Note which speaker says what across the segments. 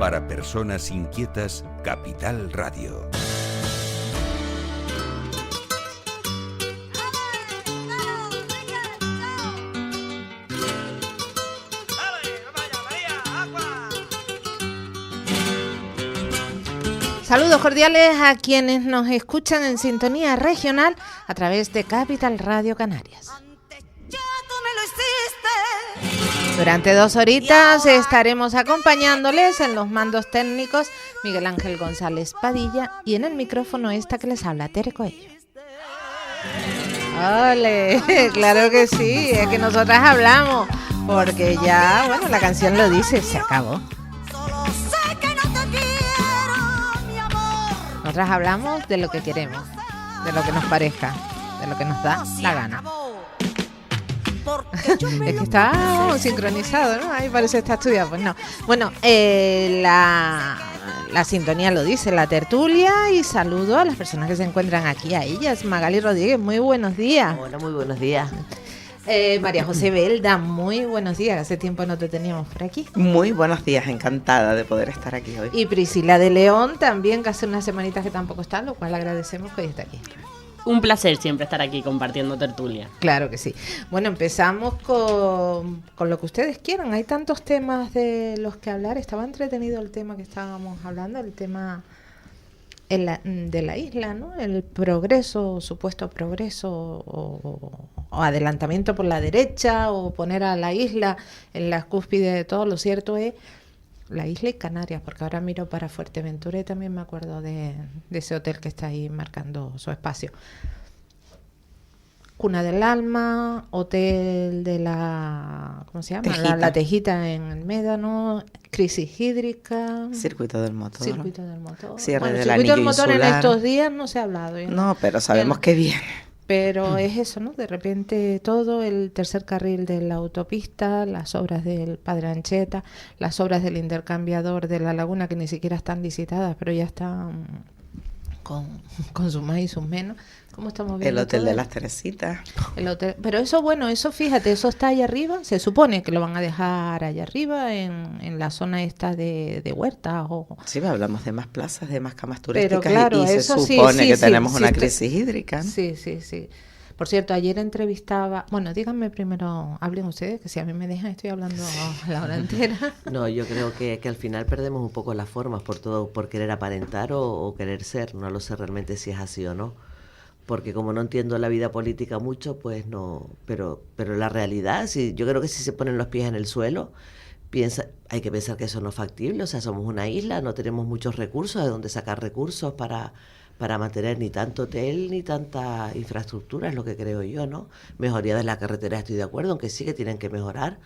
Speaker 1: Para personas inquietas, Capital Radio.
Speaker 2: Saludos cordiales a quienes nos escuchan en sintonía regional a través de Capital Radio Canarias. Durante 2 horitas estaremos acompañándoles en los mandos técnicos Miguel Ángel González Padilla y en el micrófono esta que les habla, Tere Coello. ¡Ole! Claro que sí, es que nosotras hablamos, porque ya, bueno, la canción lo dice, se acabó. Nosotras hablamos de lo que queremos, de lo que nos parezca, de lo que nos da la gana. Es que está sincronizado, ¿no? Ahí parece que está estudiado, pues no. Bueno, la sintonía lo dice, la tertulia, y saludo a las personas que se encuentran aquí, a ellas. Magali Rodríguez, muy buenos días.
Speaker 3: Hola, muy buenos días.
Speaker 2: María José Belda, muy buenos días, hace tiempo no te teníamos por aquí.
Speaker 3: Muy buenos días, encantada de poder estar aquí hoy.
Speaker 2: Y Priscila de León también, que hace unas semanitas que tampoco está, lo cual agradecemos que hoy está aquí.
Speaker 4: Un placer siempre estar aquí compartiendo tertulia.
Speaker 2: Claro que sí. Bueno, empezamos con lo que ustedes quieran. Hay tantos temas de los que hablar. Estaba entretenido el tema que estábamos hablando, el tema de la isla, ¿no? El progreso, supuesto progreso o adelantamiento por la derecha, o poner a la isla en la cúspide de todo. Lo cierto es la isla y Canarias, porque ahora miro para Fuerteventura y también me acuerdo de ese hotel que está ahí marcando su espacio. Cuna del Alma, hotel de la... ¿cómo se llama?
Speaker 3: Tejita.
Speaker 2: La Tejita en el Médano, crisis hídrica...
Speaker 3: Circuito del motor.
Speaker 2: Circuito del motor.
Speaker 3: Cierre del
Speaker 2: circuito
Speaker 3: anillo
Speaker 2: del motor
Speaker 3: insular.
Speaker 2: en estos días no se ha hablado. ¿Eh?
Speaker 3: No, pero sabemos que viene.
Speaker 2: Pero es eso, ¿no? De repente todo, el tercer carril de la autopista, las obras del Padre Ancheta, las obras del intercambiador de la laguna, que ni siquiera están licitadas, pero ya están con sus más y sus menos. ¿Cómo estamos viendo
Speaker 3: El hotel
Speaker 2: todo?
Speaker 3: de las Teresitas.
Speaker 2: El hotel, pero eso, bueno, eso fíjate, eso está allá arriba, se supone que lo van a dejar allá arriba en la zona esta de huertas o...
Speaker 3: Sí, hablamos de más plazas, de más camas
Speaker 2: Pero
Speaker 3: turísticas,
Speaker 2: claro,
Speaker 3: y se
Speaker 2: eso sí,
Speaker 3: supone
Speaker 2: sí,
Speaker 3: que
Speaker 2: sí,
Speaker 3: tenemos
Speaker 2: sí,
Speaker 3: una
Speaker 2: estoy-
Speaker 3: crisis hídrica, ¿no?
Speaker 2: Sí, sí, sí. Por cierto, ayer entrevistaba... Bueno, díganme primero, hablen ustedes, que si a mí me dejan estoy hablando la hora entera.
Speaker 5: No, yo creo que al final perdemos un poco las formas por querer aparentar o querer ser. No lo sé realmente si es así o no. Porque como no entiendo la vida política mucho, pues no. Pero la realidad, yo creo que si se ponen los pies en el suelo, hay que pensar que eso no es factible. O sea, somos una isla, no tenemos muchos recursos, de dónde sacar recursos para mantener ni tanto hotel ni tanta infraestructura, es lo que creo yo, ¿no? Mejoría de la carretera, estoy de acuerdo, aunque sí que tienen que mejorar.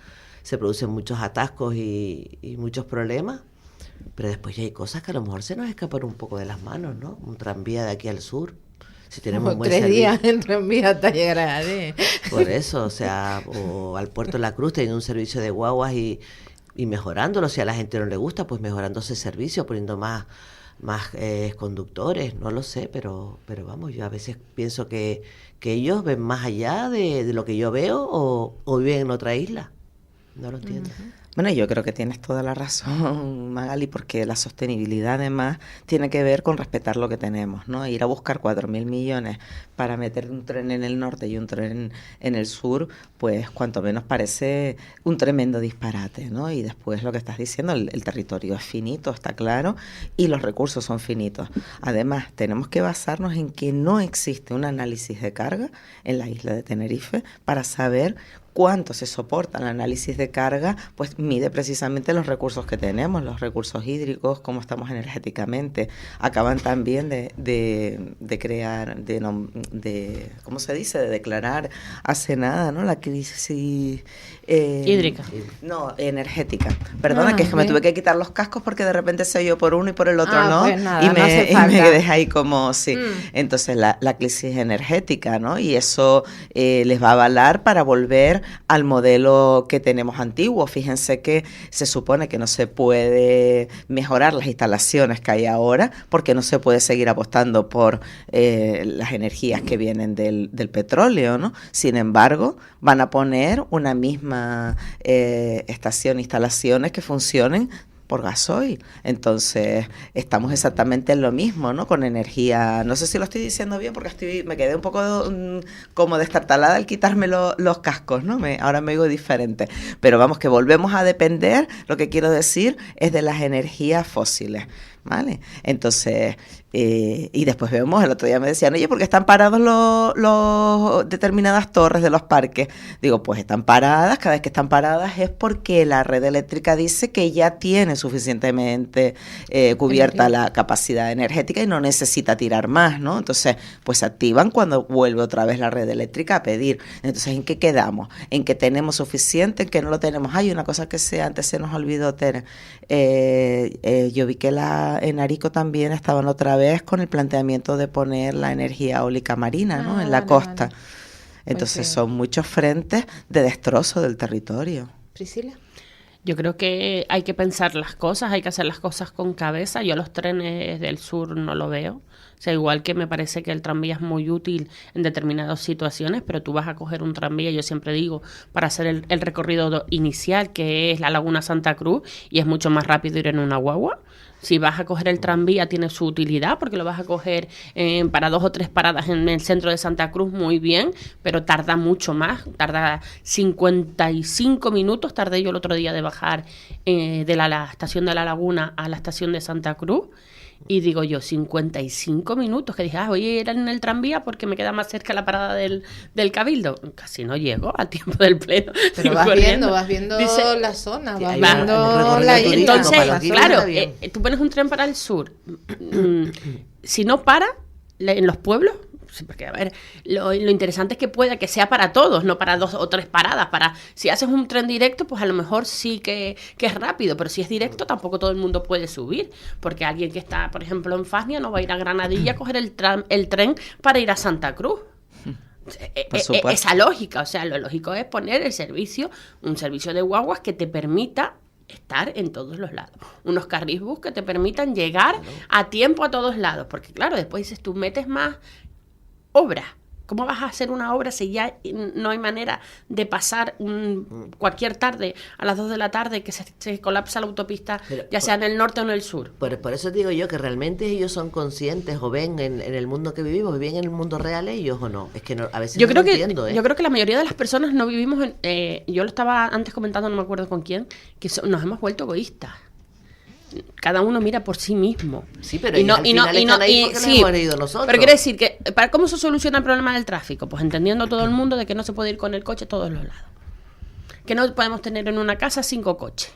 Speaker 5: Se producen muchos atascos y muchos problemas, pero después ya hay cosas que a lo mejor se nos escapan un poco de las manos, ¿no? Un tranvía de aquí al sur, si tenemos un buen
Speaker 2: 3
Speaker 5: servicio.
Speaker 2: días en tranvía hasta llegar a Adén.
Speaker 5: Por eso, o sea, o al Puerto de la Cruz teniendo un servicio de guaguas y mejorándolo. Si a la gente no le gusta, pues mejorando ese servicio, poniendo más conductores, no lo sé, pero vamos, yo a veces pienso que ellos ven más allá de lo que yo veo o viven en otra isla. No lo entiendo.
Speaker 3: Bueno, yo creo que tienes toda la razón, Magali, porque la sostenibilidad además tiene que ver con respetar lo que tenemos, ¿no? Ir a buscar 4.000 millones para meter un tren en el norte y un tren en el sur, pues cuanto menos parece un tremendo disparate, ¿no? Y después lo que estás diciendo, el territorio es finito, está claro, y los recursos son finitos. Además, tenemos que basarnos en que no existe un análisis de carga en la isla de Tenerife para saber cuánto se soporta el análisis de carga, pues mide precisamente los recursos que tenemos, los recursos hídricos, cómo estamos energéticamente. Acaban también de crear, ¿cómo se dice?, de declarar hace nada, ¿no?, la crisis
Speaker 4: hídrica.
Speaker 3: No, energética. Perdona, que es que me tuve que quitar los cascos porque de repente se oyó por uno y por el otro no,
Speaker 2: pues nada,
Speaker 3: y
Speaker 2: no hace falta.
Speaker 3: me dejé ahí como, sí. Entonces la crisis energética, ¿no? Y eso les va a avalar para volver al modelo que tenemos antiguo. Fíjense que se supone que no se puede mejorar las instalaciones que hay ahora porque no se puede seguir apostando por las energías que vienen del petróleo, ¿no? Sin embargo, van a poner una misma estación, instalaciones que funcionen por gasoil. Entonces, estamos exactamente en lo mismo, ¿no? Con energía, no sé si lo estoy diciendo bien porque me quedé un poco como destartalada al quitarme los cascos, ¿no? Ahora me oigo diferente. Pero vamos, que volvemos a depender, lo que quiero decir, es de las energías fósiles, ¿vale? Entonces, y después vemos, el otro día me decían, oye, ¿por qué están parados los determinadas torres de los parques? Digo, pues están paradas, cada vez que están paradas es porque la red eléctrica dice que ya tiene suficientemente cubierta la capacidad energética y no necesita tirar más, ¿no? Entonces, pues se activan cuando vuelve otra vez la red eléctrica a pedir. Entonces, ¿en qué quedamos? ¿En que tenemos suficiente? ¿En que no lo tenemos? Hay una cosa que antes se nos olvidó, Tere. Yo vi que en Arico también estaban otra vez con el planteamiento de poner la energía eólica marina, ¿no? En la costa.
Speaker 2: Vale.
Speaker 3: Entonces
Speaker 2: sí.
Speaker 3: son muchos frentes de destrozo del territorio.
Speaker 2: Priscila.
Speaker 4: Yo creo que hay que pensar las cosas, hay que hacer las cosas con cabeza. Yo los trenes del sur no lo veo. O sea, igual que me parece que el tranvía es muy útil en determinadas situaciones, pero tú vas a coger un tranvía, yo siempre digo, para hacer el recorrido inicial, que es la Laguna Santa Cruz, y es mucho más rápido ir en una guagua. Si vas a coger el tranvía tiene su utilidad porque lo vas a coger para 2 o 3 paradas en el centro de Santa Cruz, muy bien, pero tarda mucho más, tarda 55 minutos, tardé yo el otro día de bajar de la estación de La Laguna a la estación de Santa Cruz. Y digo yo, 55 minutos, que dije, voy a ir en el tranvía porque me queda más cerca la parada del Cabildo. Casi no llego al tiempo del pleno.
Speaker 2: Pero vas viendo
Speaker 4: Dice,
Speaker 2: la zona,
Speaker 5: Sí,
Speaker 2: vas
Speaker 5: hay
Speaker 2: viendo la isla.
Speaker 4: entonces, claro,
Speaker 5: bien.
Speaker 4: tú pones un tren para el sur. Si no para en los pueblos, sí, porque a ver, lo interesante es que pueda que sea para todos, no para 2 o 3 paradas. Si haces un tren directo, pues a lo mejor sí que es rápido, pero si es directo tampoco todo el mundo puede subir, porque alguien que está, por ejemplo, en Fasnia no va a ir a Granadilla a coger el tren para ir a Santa Cruz. Esa lógica, o sea, lo lógico es poner un servicio de guaguas que te permita estar en todos los lados. Unos carril bus que te permitan llegar a tiempo a todos lados, porque claro, después dices, tú metes más obra. ¿Cómo vas a hacer una obra si ya no hay manera de pasar cualquier tarde a las 2 de la tarde que se colapsa la autopista, ya sea en el norte o en el sur?
Speaker 5: Por eso digo yo que realmente ellos son conscientes o ven en el mundo que vivimos, ¿viven en el mundo real ellos o no? Es que a veces
Speaker 4: yo
Speaker 5: no
Speaker 4: creo
Speaker 5: lo
Speaker 4: que
Speaker 5: entiendo.
Speaker 4: Yo creo que la mayoría de las personas no vivimos yo lo estaba antes comentando, no me acuerdo con quién, que nos hemos vuelto egoístas. Cada uno mira por sí mismo.
Speaker 5: Sí, pero al final están ahí porque nos hemos ido nosotros.
Speaker 4: Pero quiere decir que, ¿cómo se soluciona el problema del tráfico? Pues entendiendo todo el mundo de que no se puede ir con el coche a todos los lados. Que no podemos tener en una casa 5 coches.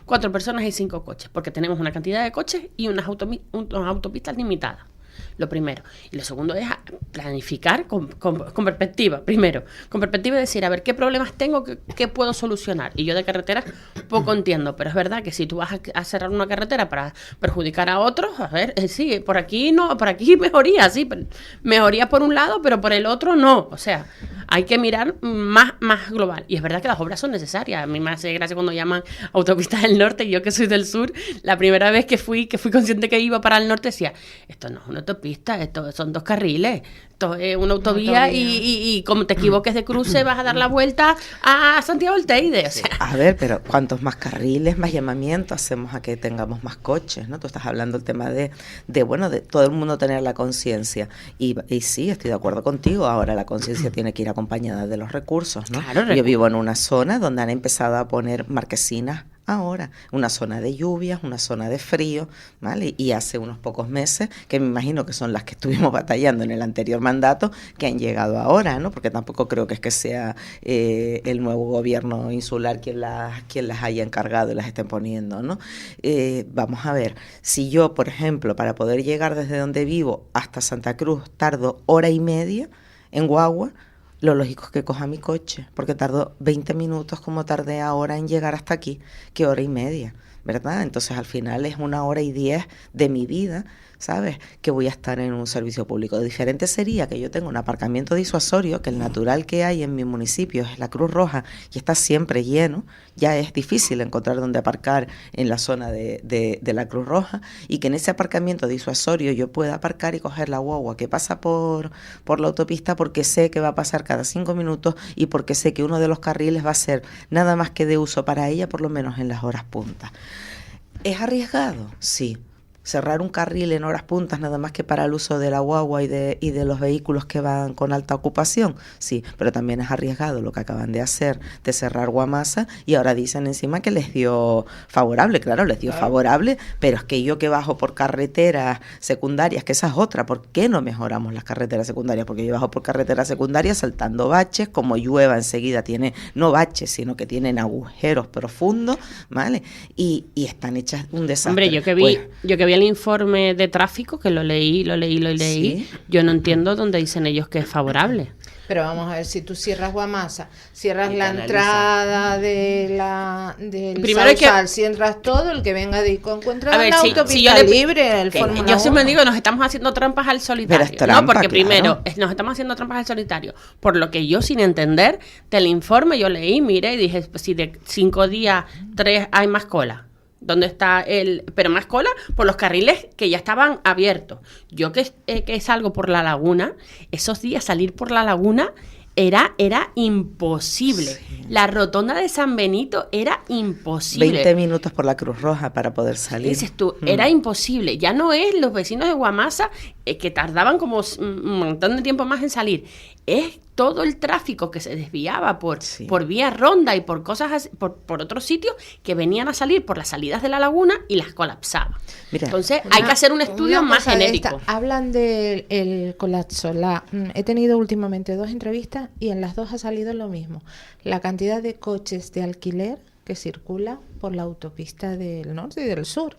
Speaker 4: 4 personas y 5 coches, porque tenemos una cantidad de coches y unas autopistas limitadas. Lo primero. Y lo segundo es planificar con perspectiva. Primero, con perspectiva de decir, a ver, ¿qué problemas tengo? ¿Qué puedo solucionar? Y yo de carreteras poco entiendo, pero es verdad que si tú vas a cerrar una carretera para perjudicar a otros, a ver, sí, por aquí mejoría, sí, mejoría por un lado, pero por el otro no. O sea, hay que mirar más global. Y es verdad que las obras son necesarias. A mí me hace gracia cuando llaman autopistas del norte, y yo que soy del sur, la primera vez que fui consciente que iba para el norte, decía, esto no es una autopista, esto son 2 carriles, esto es una autovía. Y como te equivoques de cruce vas a dar la vuelta a Santiago del Teide. O sea.
Speaker 3: A ver, pero cuantos más carriles, más llamamiento hacemos a que tengamos más coches, ¿no? Tú estás hablando del tema de todo el mundo tener la conciencia. Y sí, estoy de acuerdo contigo. Ahora la conciencia tiene que ir acompañada de los recursos, ¿no?
Speaker 4: Claro,
Speaker 3: yo vivo en una zona donde han empezado a poner marquesinas ahora, una zona de lluvias, una zona de frío, ¿vale? Y hace unos pocos meses, que me imagino que son las que estuvimos batallando en el anterior mandato, que han llegado ahora, ¿no? Porque tampoco creo que es que sea el nuevo gobierno insular quien las haya encargado y las estén poniendo, ¿no? Vamos a ver, si yo, por ejemplo, para poder llegar desde donde vivo hasta Santa Cruz tardo 1:30 en guagua, lo lógico es que coja mi coche, porque tardo 20 minutos como tardé ahora en llegar hasta aquí, que 1:30, ¿verdad? Entonces al final es 1:10 de mi vida, ¿sabes? Que voy a estar en un servicio público. Diferente sería que yo tenga un aparcamiento disuasorio, que el natural que hay en mi municipio es la Cruz Roja y está siempre lleno. Ya es difícil encontrar dónde aparcar en la zona de la Cruz Roja, y que en ese aparcamiento disuasorio yo pueda aparcar y coger la guagua que pasa por la autopista, porque sé que va a pasar cada 5 minutos y porque sé que uno de los carriles va a ser nada más que de uso para ella, por lo menos en las horas puntas. ¿Es arriesgado? Sí. Cerrar un carril en horas puntas nada más que para el uso de la guagua y de los vehículos que van con alta ocupación, sí, pero también es arriesgado lo que acaban de hacer, de cerrar Guamasa, y ahora dicen encima que les dio favorable, claro, les dio favorable, pero es que yo que bajo por carreteras secundarias, que esa es otra, ¿por qué no mejoramos las carreteras secundarias? Porque yo bajo por carreteras secundarias saltando baches, como llueva enseguida tiene, no baches, sino que tienen agujeros profundos, ¿vale? Y están hechas un desastre.
Speaker 4: Hombre, yo que vi el informe de tráfico, que lo leí,
Speaker 3: ¿Sí?
Speaker 4: yo no entiendo dónde dicen ellos que es favorable.
Speaker 2: Pero vamos a ver, si tú cierras Guamasa, cierras
Speaker 5: Y
Speaker 2: la
Speaker 5: canaliza.
Speaker 2: entrada del
Speaker 4: Primero hay que-
Speaker 2: Sausal, cierras todo, el que venga de Ico encuentra
Speaker 4: A ver,
Speaker 2: la
Speaker 4: si
Speaker 2: autopista
Speaker 4: yo le-
Speaker 2: libre, el
Speaker 3: que
Speaker 2: Fórmula
Speaker 4: Yo siempre
Speaker 2: 1.
Speaker 4: digo, nos estamos haciendo trampas al solitario.
Speaker 3: Pero es trampa,
Speaker 4: no, porque
Speaker 3: claro.
Speaker 4: primero, nos estamos haciendo trampas al solitario. Por lo que yo, sin entender del informe, yo leí, miré y dije, pues, si de 5 días, 3 hay más cola. ¿Dónde está pero más cola por los carriles que ya estaban abiertos? Yo que salgo por la laguna, esos días salir por la laguna era imposible.
Speaker 3: Sí.
Speaker 4: La rotonda de San Benito era imposible.
Speaker 3: 20 minutos por la Cruz Roja para poder salir.
Speaker 4: Dices tú, era imposible. Ya no es los vecinos de Guamasa que tardaban como un montón de tiempo más en salir. Es todo el tráfico que se desviaba por vía ronda y por cosas así, por otros sitios que venían a salir por las salidas de la laguna y las colapsaba.
Speaker 3: Mira,
Speaker 4: Entonces hay que hacer un estudio
Speaker 2: Una
Speaker 4: más
Speaker 2: cosa de
Speaker 4: genérico.
Speaker 2: esta, hablan del colapso. He tenido últimamente 2 entrevistas y en las 2 ha salido lo mismo. La cantidad de coches de alquiler que circula por la autopista del norte y del sur.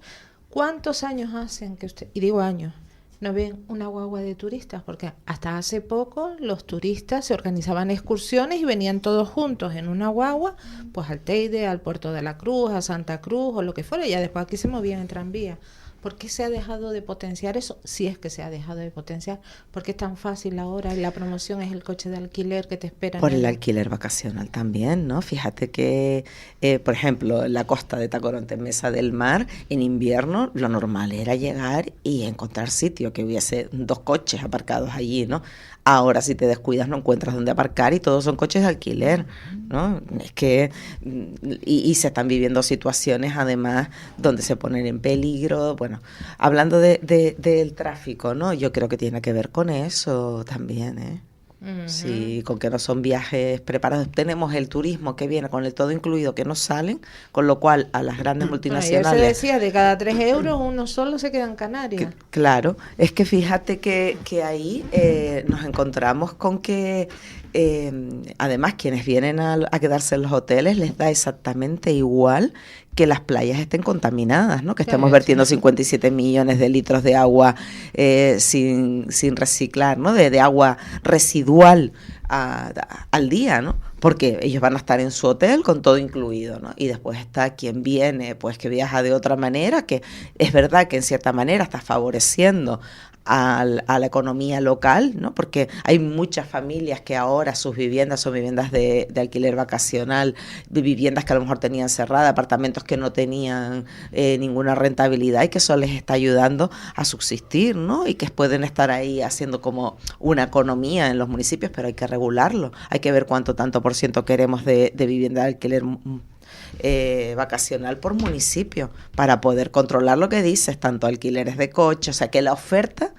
Speaker 2: ¿Cuántos años hacen que usted, y digo años, no ven una guagua de turistas? Porque hasta hace poco los turistas se organizaban excursiones y venían todos juntos en una guagua, pues al Teide, al Puerto de la Cruz, a Santa Cruz o lo que fuera, y ya después aquí se movían en tranvía. ¿Por qué se ha dejado de potenciar eso? Si es que se ha dejado de potenciar. ¿Por qué es tan fácil ahora y la promoción es el coche de alquiler que te espera?
Speaker 3: Por el alquiler vacacional también, ¿no? Fíjate que, por ejemplo, en la costa de Tacoronte, en Mesa del Mar, en invierno lo normal era llegar y encontrar sitio, que hubiese 2 coches aparcados allí, ¿no? Ahora, si te descuidas, no encuentras dónde aparcar y todos son coches de alquiler, ¿no? Es que, y se están viviendo situaciones, además, donde se ponen en peligro. Bueno, hablando del tráfico, ¿no? Yo creo que tiene que ver con eso también, ¿eh? Sí, con que no son viajes preparados. Tenemos el turismo que viene con el todo incluido, que no salen, con lo cual a las grandes
Speaker 2: Ayer se
Speaker 3: multinacionales...
Speaker 2: decía, de cada 3 euros, uno solo se queda en Canarias.
Speaker 3: Claro, es que fíjate que ahí nos encontramos con que además quienes vienen a quedarse en los hoteles les da exactamente igual que las playas estén contaminadas, ¿no? Que estemos vertiendo 57 millones de litros de agua sin reciclar, ¿no? De agua residual al día, ¿no? Porque ellos van a estar en su hotel con todo incluido, ¿no? Y después está quien viene, pues que viaja de otra manera, que es verdad que en cierta manera está favoreciendo a la economía local, ¿no? Porque hay muchas familias que ahora sus viviendas son viviendas de alquiler vacacional, viviendas que a lo mejor tenían cerradas, apartamentos que no tenían ninguna rentabilidad y que eso les está ayudando a subsistir, ¿no? Y que pueden estar ahí haciendo como una economía en los municipios, pero hay que regularlo, hay que ver cuánto tanto por ciento queremos de vivienda de alquiler vacacional por municipio para poder controlar lo que dices, tanto alquileres de coche, o sea que la oferta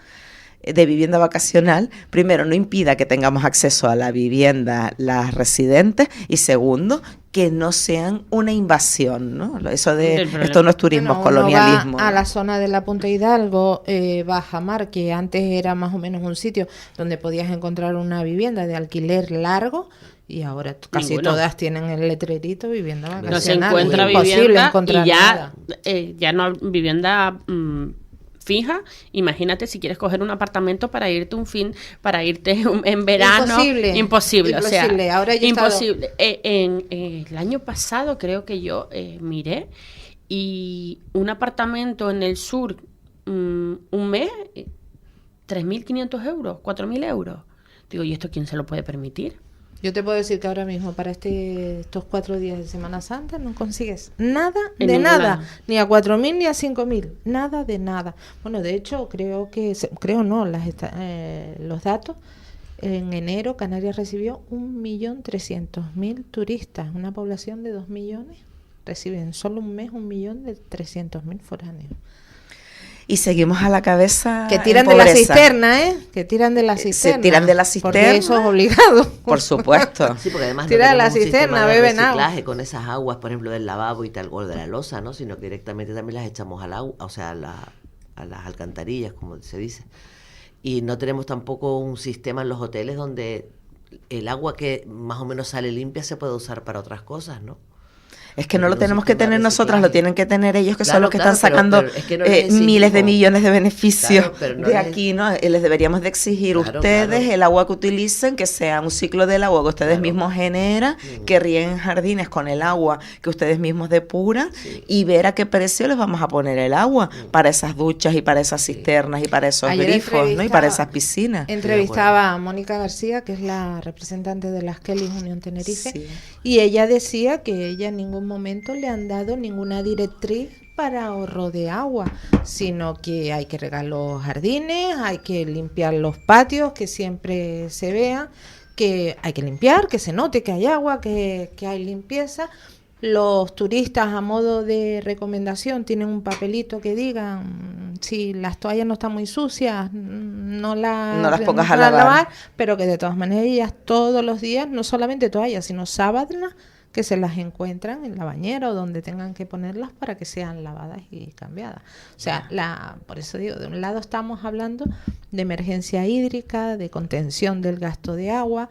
Speaker 3: de vivienda vacacional, primero, no impida que tengamos acceso a la vivienda las residentes y segundo, que no sean una invasión, ¿no? Eso de esto no es turismo, es colonialismo.
Speaker 2: Uno va a la zona de la Punta Hidalgo, Bajamar, que antes era más o menos un sitio donde podías encontrar una vivienda de alquiler largo. Y ahora casi todas tienen el letrerito vivienda vacacional.
Speaker 4: No se encuentra
Speaker 2: imposible
Speaker 4: vivienda
Speaker 2: encontrar
Speaker 4: y
Speaker 2: nada.
Speaker 4: ya no hay vivienda fija. Imagínate si quieres coger un apartamento para irte en verano. Imposible. O sea,
Speaker 2: ahora yo
Speaker 4: imposible. El año pasado creo que yo miré y un apartamento en el sur, un mes, 3.500 euros, 4.000 euros. Digo, ¿y esto quién se lo puede permitir?
Speaker 2: Yo te puedo decir que ahora mismo para estos 4 días de Semana Santa no consigues nada
Speaker 4: En
Speaker 2: de
Speaker 4: ningún
Speaker 2: nada,
Speaker 4: lado.
Speaker 2: ni a 4.000 ni a 5.000, nada de nada. Bueno, de hecho los datos, en enero Canarias recibió 1.300.000 turistas, una población de 2 millones. reciben solo un mes 1.300.000 foráneos.
Speaker 3: Y seguimos a la cabeza.
Speaker 2: Que tiran
Speaker 3: en
Speaker 2: de la
Speaker 3: pobreza.
Speaker 2: cisterna, ¿eh? Que tiran de la cisterna.
Speaker 3: Se tiran de la cisterna.
Speaker 2: Porque eso es obligado.
Speaker 3: Por supuesto.
Speaker 5: Sí, porque además
Speaker 2: Tira
Speaker 5: no
Speaker 2: de la
Speaker 5: tenemos un
Speaker 2: cisterna,
Speaker 5: sistema de
Speaker 2: beben agua.
Speaker 5: reciclaje con esas aguas, por ejemplo, del lavabo y tal, o de la loza, ¿no? Sino que directamente también las echamos al agua, o sea, a las alcantarillas, como se dice. Y no tenemos tampoco un sistema en los hoteles donde el agua que más o menos sale limpia se puede usar para otras cosas, ¿no?
Speaker 3: Es que no lo
Speaker 5: Un
Speaker 3: tenemos que
Speaker 5: sistema de
Speaker 3: tener nosotras,
Speaker 5: reciclaje.
Speaker 3: lo tienen que tener ellos, que son
Speaker 5: Claro,
Speaker 3: los que
Speaker 5: claro,
Speaker 3: están sacando
Speaker 5: pero es que no les exigimos.
Speaker 3: miles de millones de beneficios
Speaker 5: Claro, pero no
Speaker 3: de
Speaker 5: les-
Speaker 3: aquí, ¿no? Les deberíamos de exigir
Speaker 5: Claro,
Speaker 3: ustedes
Speaker 5: claro.
Speaker 3: el agua que utilicen, que sea un ciclo del agua que ustedes
Speaker 5: Claro.
Speaker 3: mismos generan, que rieguen jardines con el agua que ustedes mismos depuran
Speaker 5: Sí.
Speaker 3: y ver a qué precio les vamos a poner el agua para esas duchas y para esas cisternas y para esos
Speaker 2: Ayer
Speaker 3: grifos, ¿no? Y
Speaker 2: entrevistaba-
Speaker 3: para esas piscinas.
Speaker 2: Entrevistaba a Mónica García, que es la representante de las Kellys Unión Tenerife,
Speaker 3: Sí.
Speaker 2: y ella decía que ella en ningún momento le han dado ninguna directriz para ahorro de agua, sino que hay que regar los jardines, hay que limpiar los patios, que siempre se vea, que hay que limpiar, que se note que hay agua, que hay limpieza. Los turistas, a modo de recomendación, tienen un papelito que diga si las toallas no están muy sucias, no las
Speaker 3: pongas a lavar.
Speaker 2: pero que de todas maneras ellas todos los días, no solamente toallas, sino sábanas, que se las encuentran en la bañera o donde tengan que ponerlas para que sean lavadas y cambiadas. O sea, por eso digo, de un lado estamos hablando de emergencia hídrica, de contención del gasto de agua.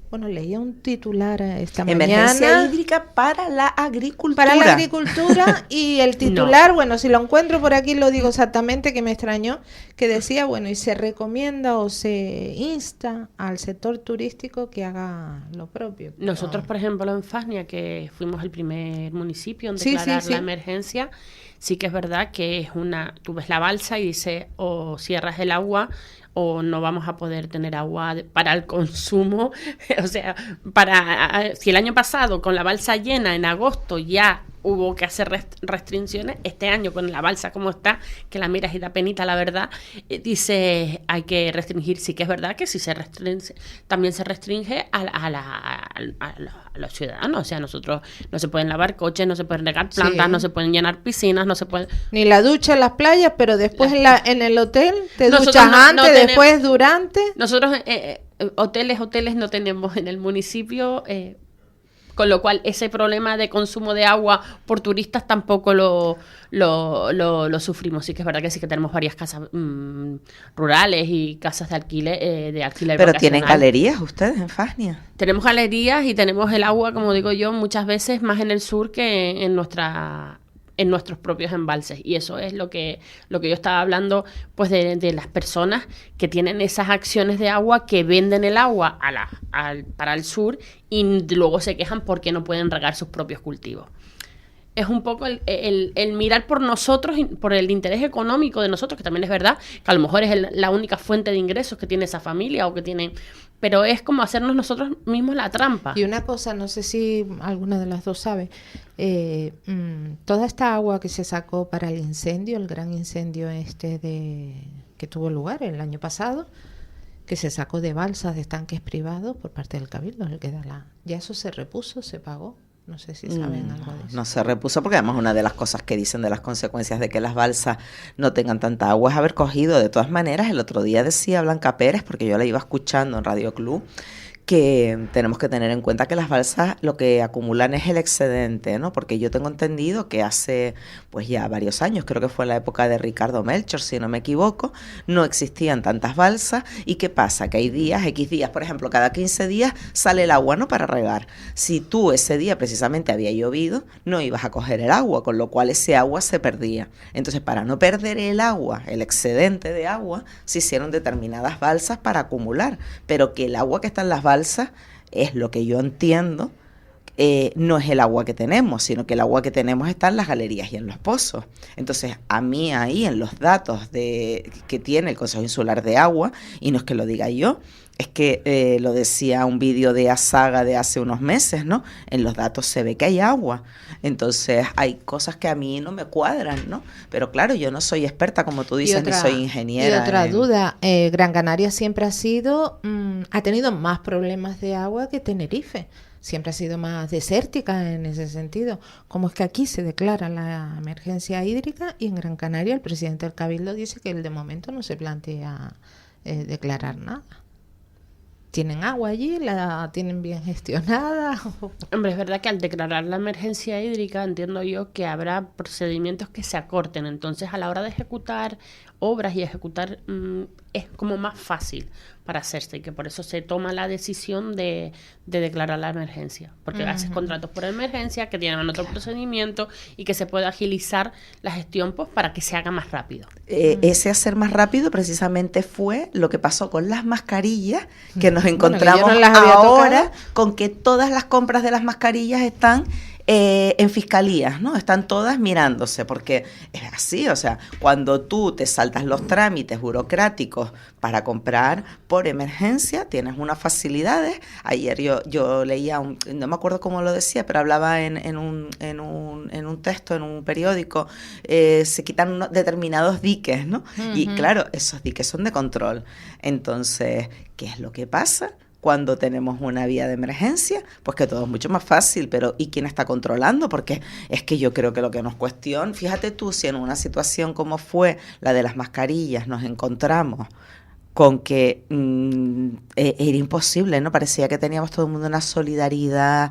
Speaker 2: Bueno, leía un titular esta
Speaker 3: Emergencia
Speaker 2: mañana
Speaker 3: hídrica para la agricultura.
Speaker 2: para la agricultura, y el titular, bueno, si lo encuentro por aquí lo digo exactamente, que me extrañó, que decía, bueno, y se recomienda o se insta al sector turístico que haga lo propio.
Speaker 4: Nosotros, por ejemplo, en Fasnia, que fuimos el primer municipio en
Speaker 2: Sí,
Speaker 4: declarar
Speaker 2: sí, sí.
Speaker 4: la emergencia, sí que es verdad que es tú ves la balsa y dice o cierras el agua o no vamos a poder tener agua para el consumo. O sea, si el año pasado con la balsa llena en agosto ya hubo que hacer restricciones, este año con la balsa como está, que la miras y da penita, la verdad, dice hay que restringir. Sí que es verdad que si se restringe, también se restringe a los ciudadanos. O sea, nosotros no se pueden lavar coches, no se pueden regar plantas,
Speaker 2: Sí.
Speaker 4: no se pueden llenar piscinas, no se pueden...
Speaker 2: Ni la ducha en las playas, pero después en el hotel te
Speaker 4: Nosotros
Speaker 2: duchas
Speaker 4: no
Speaker 2: antes,
Speaker 4: tenemos-
Speaker 2: después, durante.
Speaker 4: Nosotros hoteles no tenemos en el municipio, con lo cual ese problema de consumo de agua por turistas tampoco lo sufrimos. Sí que es verdad que sí que tenemos varias casas rurales y casas de alquiler
Speaker 3: Pero tienen
Speaker 4: vacacional.
Speaker 3: galerías ustedes en Fasnia.
Speaker 4: Tenemos galerías y tenemos el agua, como digo yo, muchas veces más en el sur que en nuestros propios embalses. Y eso es lo que yo estaba hablando, pues de las personas que tienen esas acciones de agua, que venden el agua para el sur y luego se quejan porque no pueden regar sus propios cultivos. Es un poco el mirar por nosotros, por el interés económico de nosotros, que también es verdad que a lo mejor es la única fuente de ingresos que tiene esa familia o que tiene... Pero es como hacernos nosotros mismos la trampa.
Speaker 2: Y una cosa, no sé si alguna de las dos sabe, toda esta agua que se sacó para el incendio, el gran incendio que tuvo lugar el año pasado, que se sacó de balsas, de estanques privados por parte del Cabildo, ya eso se repuso, se pagó. No sé si saben algo de eso.
Speaker 3: No se repuso porque además una de las cosas que dicen de las consecuencias de que las balsas no tengan tanta agua es haber cogido. De todas maneras, el otro día decía Blanca Pérez, porque yo la iba escuchando en Radio Club, que tenemos que tener en cuenta que las balsas lo que acumulan es el excedente, ¿no? Porque yo tengo entendido que hace pues ya varios años, creo que fue en la época de Ricardo Melchor, si no me equivoco, no existían tantas balsas. ¿Y qué pasa? Que hay días, X días, por ejemplo, cada 15 días sale el agua, ¿no? Para regar. Si tú ese día precisamente había llovido, no ibas a coger el agua, con lo cual ese agua se perdía. Entonces, para no perder el agua, el excedente de agua, se hicieron determinadas balsas para acumular, pero que el agua que está en las balsas es lo que yo entiendo, no es el agua que tenemos, sino que el agua que tenemos está en las galerías y en los pozos. Entonces, a mí ahí en los datos que tiene el Consejo Insular de Agua, y no es que lo diga yo, es que lo decía un vídeo de Asaga de hace unos meses, ¿no? En los datos se ve que hay agua. Entonces, hay cosas que a mí no me cuadran, ¿no? Pero claro, yo no soy experta, como tú dices, ni soy ingeniera.
Speaker 2: Y otra duda, Gran Canaria siempre ha tenido más problemas de agua que Tenerife. siempre ha sido más desértica en ese sentido. ¿Cómo es que aquí se declara la emergencia hídrica y en Gran Canaria el presidente del Cabildo dice que él de momento no se plantea declarar nada? ¿Tienen agua allí? ¿La tienen bien gestionada?
Speaker 4: Hombre, es verdad que al declarar la emergencia hídrica entiendo yo que habrá procedimientos que se acorten. Entonces, a la hora de ejecutar obras y ejecutar es como más fácil para hacerse, y que por eso se toma la decisión de declarar la emergencia, porque haces contratos por emergencia que tienen otro procedimiento y que se puede agilizar la gestión pues para que se haga más rápido.
Speaker 3: Ese hacer más rápido precisamente fue lo que pasó con las mascarillas, que nos encontramos ahora con que todas las compras de las mascarillas están en fiscalías, ¿no? Están todas mirándose, porque es así, o sea, cuando tú te saltas los trámites burocráticos para comprar por emergencia, tienes unas facilidades. Ayer yo leía, no me acuerdo cómo lo decía, pero hablaba en un texto, en un periódico, se quitan determinados diques, ¿no? Uh-huh. Y claro, esos diques son de control. Entonces, ¿qué es lo que pasa cuando tenemos una vía de emergencia? Pues que todo es mucho más fácil, pero ¿y quién está controlando? Porque es que yo creo que lo que nos cuestiona, fíjate tú, si en una situación como fue la de las mascarillas nos encontramos con que era imposible, ¿no? Parecía que teníamos todo el mundo una solidaridad,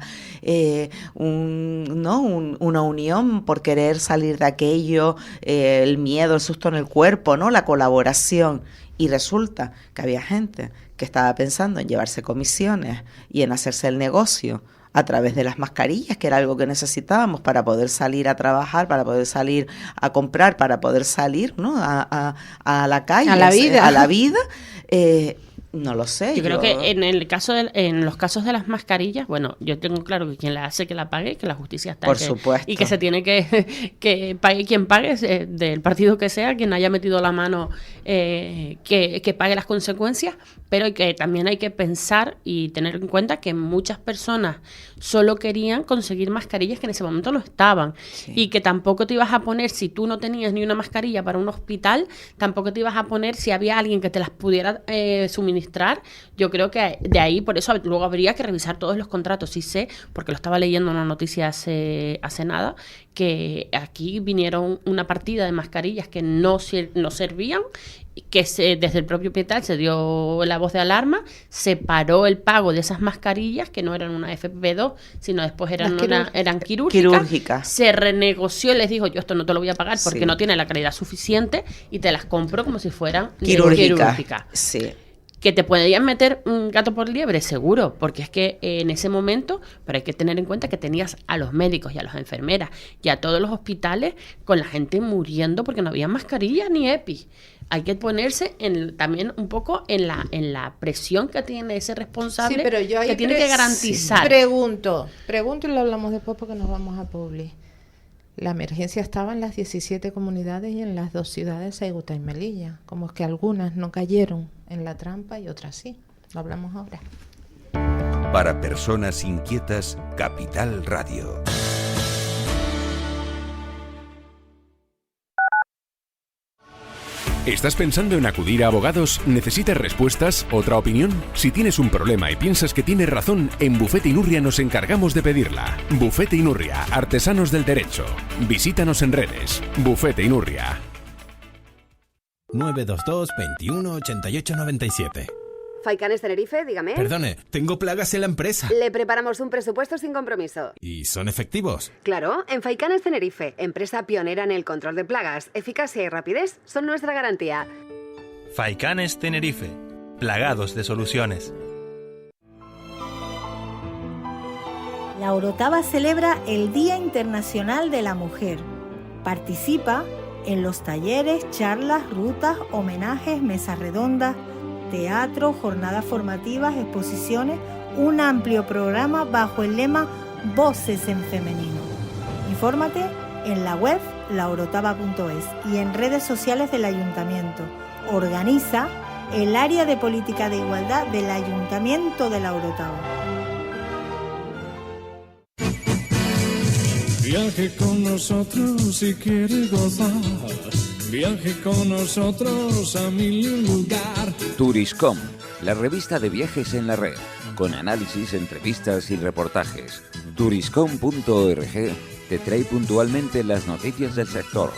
Speaker 3: una unión por querer salir de aquello, el miedo, el susto en el cuerpo, ¿no? La colaboración. Y resulta que había gente que estaba pensando en llevarse comisiones y en hacerse el negocio a través de las mascarillas, que era algo que necesitábamos para poder salir a trabajar, para poder salir a comprar, para poder salir, ¿no? a la calle,
Speaker 2: a la vida.
Speaker 3: No lo sé.
Speaker 4: Yo creo que en los casos de las mascarillas, bueno, yo tengo claro que quien la hace que la pague, que la justicia está.
Speaker 3: Por supuesto.
Speaker 4: Y que se tiene que pague quien pague, del partido que sea, quien haya metido la mano, que pague las consecuencias, pero que también hay que pensar y tener en cuenta que muchas personas solo querían conseguir mascarillas que en ese momento no estaban. Sí. Y que tampoco te ibas a poner, si tú no tenías ni una mascarilla para un hospital, tampoco te ibas a poner si había alguien que te las pudiera suministrar. Yo creo que de ahí, por eso luego habría que revisar todos los contratos. Sí sé, porque lo estaba leyendo en una noticia hace nada, que aquí vinieron una partida de mascarillas que no servían, que desde el propio hospital se dio la voz de alarma, se paró el pago de esas mascarillas, que no eran una FFP2, sino después eran quirúrgicas. Se renegoció y les dijo, yo esto no te lo voy a pagar porque no tiene la calidad suficiente y te las compro como si fueran quirúrgicas.
Speaker 3: Sí.
Speaker 4: Que te podían meter un gato por liebre, seguro, porque es que en ese momento, pero hay que tener en cuenta que tenías a los médicos y a las enfermeras y a todos los hospitales con la gente muriendo porque no había mascarillas ni EPI. Hay que ponerse también un poco en la presión que tiene ese responsable, sí, pero yo que tiene que garantizar.
Speaker 2: Sí. Pregunto y lo hablamos después porque nos vamos a Publi. La emergencia estaba en las 17 comunidades y en las 2 ciudades, Ceuta y Melilla. Como es que algunas no cayeron en la trampa y otras sí. Lo hablamos ahora.
Speaker 1: Para personas inquietas, Capital Radio.
Speaker 6: ¿Estás pensando en acudir a abogados? ¿Necesitas respuestas? ¿Otra opinión? Si tienes un problema y piensas que tienes razón, en Bufete Inurria nos encargamos de pedirla. Bufete Inurria, artesanos del derecho. Visítanos en redes. Bufete Inurria.
Speaker 7: 922 21 88 97.
Speaker 8: Faicanes Tenerife, dígame.
Speaker 7: Perdone, tengo plagas en la empresa.
Speaker 8: Le preparamos un presupuesto sin compromiso.
Speaker 7: ¿Y son efectivos?
Speaker 8: Claro, en Faicanes Tenerife, empresa pionera en el control de plagas, eficacia y rapidez son nuestra garantía.
Speaker 9: Faicanes Tenerife, plagados de soluciones.
Speaker 10: La Orotava celebra el Día Internacional de la Mujer. Participa en los talleres, charlas, rutas, homenajes, mesas redondas, teatro, jornadas formativas, exposiciones, un amplio programa bajo el lema Voces en Femenino. Infórmate en la web laorotava.es y en redes sociales del Ayuntamiento. Organiza el Área de Política de Igualdad del Ayuntamiento de La Orotava.
Speaker 11: Viaje con nosotros si quiere gozar. Viaje con nosotros a mil lugar.
Speaker 1: Turiscom, la revista de viajes en la red.
Speaker 12: con análisis, entrevistas y reportajes. Turiscom.org te trae puntualmente las noticias del sector.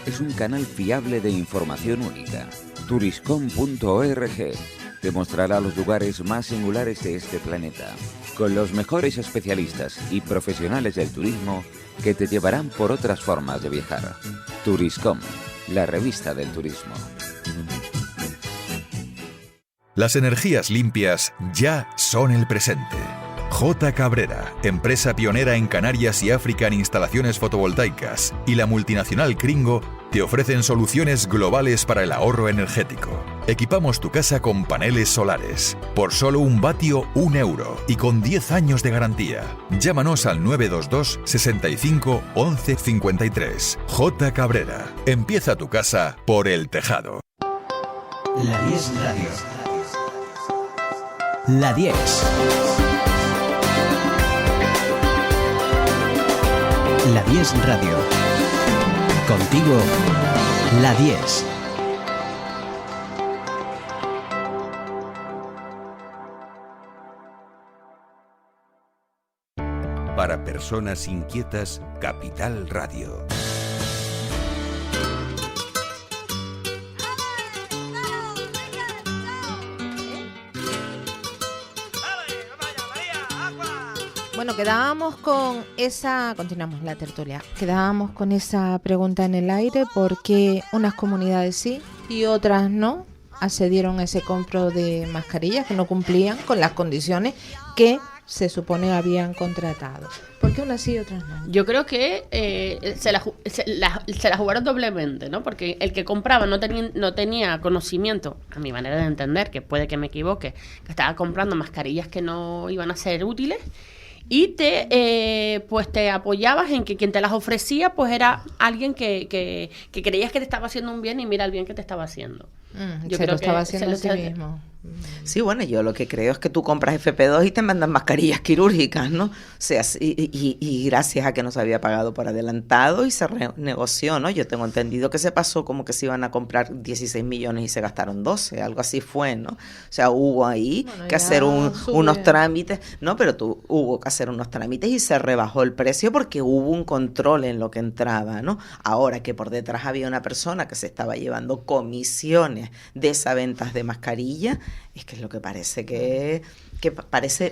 Speaker 12: Es un canal fiable de información única. Turiscom.org te mostrará los lugares más singulares de este planeta, con los mejores especialistas y profesionales del turismo que te llevarán por otras formas de viajar. Turiscom, la revista del turismo.
Speaker 13: Las energías limpias ya son el presente. J. Cabrera, empresa pionera en Canarias y África en instalaciones fotovoltaicas, y la multinacional Kringo te ofrecen soluciones globales para el ahorro energético. Equipamos tu casa con paneles solares. Por solo 1 vatio, €1 y con 10 años de garantía. Llámanos al 922 65 11 53. J. Cabrera. Empieza tu casa por el tejado.
Speaker 14: La 10 Radio. La 10. La 10 Radio. Contigo, La 10.
Speaker 1: Para personas inquietas, Capital Radio.
Speaker 2: Bueno, quedábamos con esa, continuamos la tertulia, quedábamos con esa pregunta en el aire, ¿por qué unas comunidades sí y otras no accedieron a ese compro de mascarillas que no cumplían con las condiciones que se supone habían contratado? ¿Por qué unas sí y otras no?
Speaker 4: Yo creo que se la jugaron doblemente, ¿no? Porque el que compraba no tenía conocimiento, a mi manera de entender, que puede que me equivoque, que estaba comprando mascarillas que no iban a ser útiles, y te apoyabas en que quien te las ofrecía pues era alguien que creías que te estaba haciendo un bien, y mira el bien que te estaba haciendo.
Speaker 2: Yo creo que estaba haciendo a sí mismo.
Speaker 3: Sí, bueno, yo lo que creo es que tú compras FP2 y te mandan mascarillas quirúrgicas, ¿no? O sea, y gracias a que no se había pagado por adelantado y se renegoció, ¿no? Yo tengo entendido que se pasó como que se iban a comprar 16 millones y se gastaron 12, algo así fue, ¿no? O sea, hubo ahí que hacer unos trámites, ¿no? Pero hubo que hacer unos trámites y se rebajó el precio porque hubo un control en lo que entraba, ¿no? Ahora que por detrás había una persona que se estaba llevando comisiones de esas ventas de mascarilla, es que es lo que parece que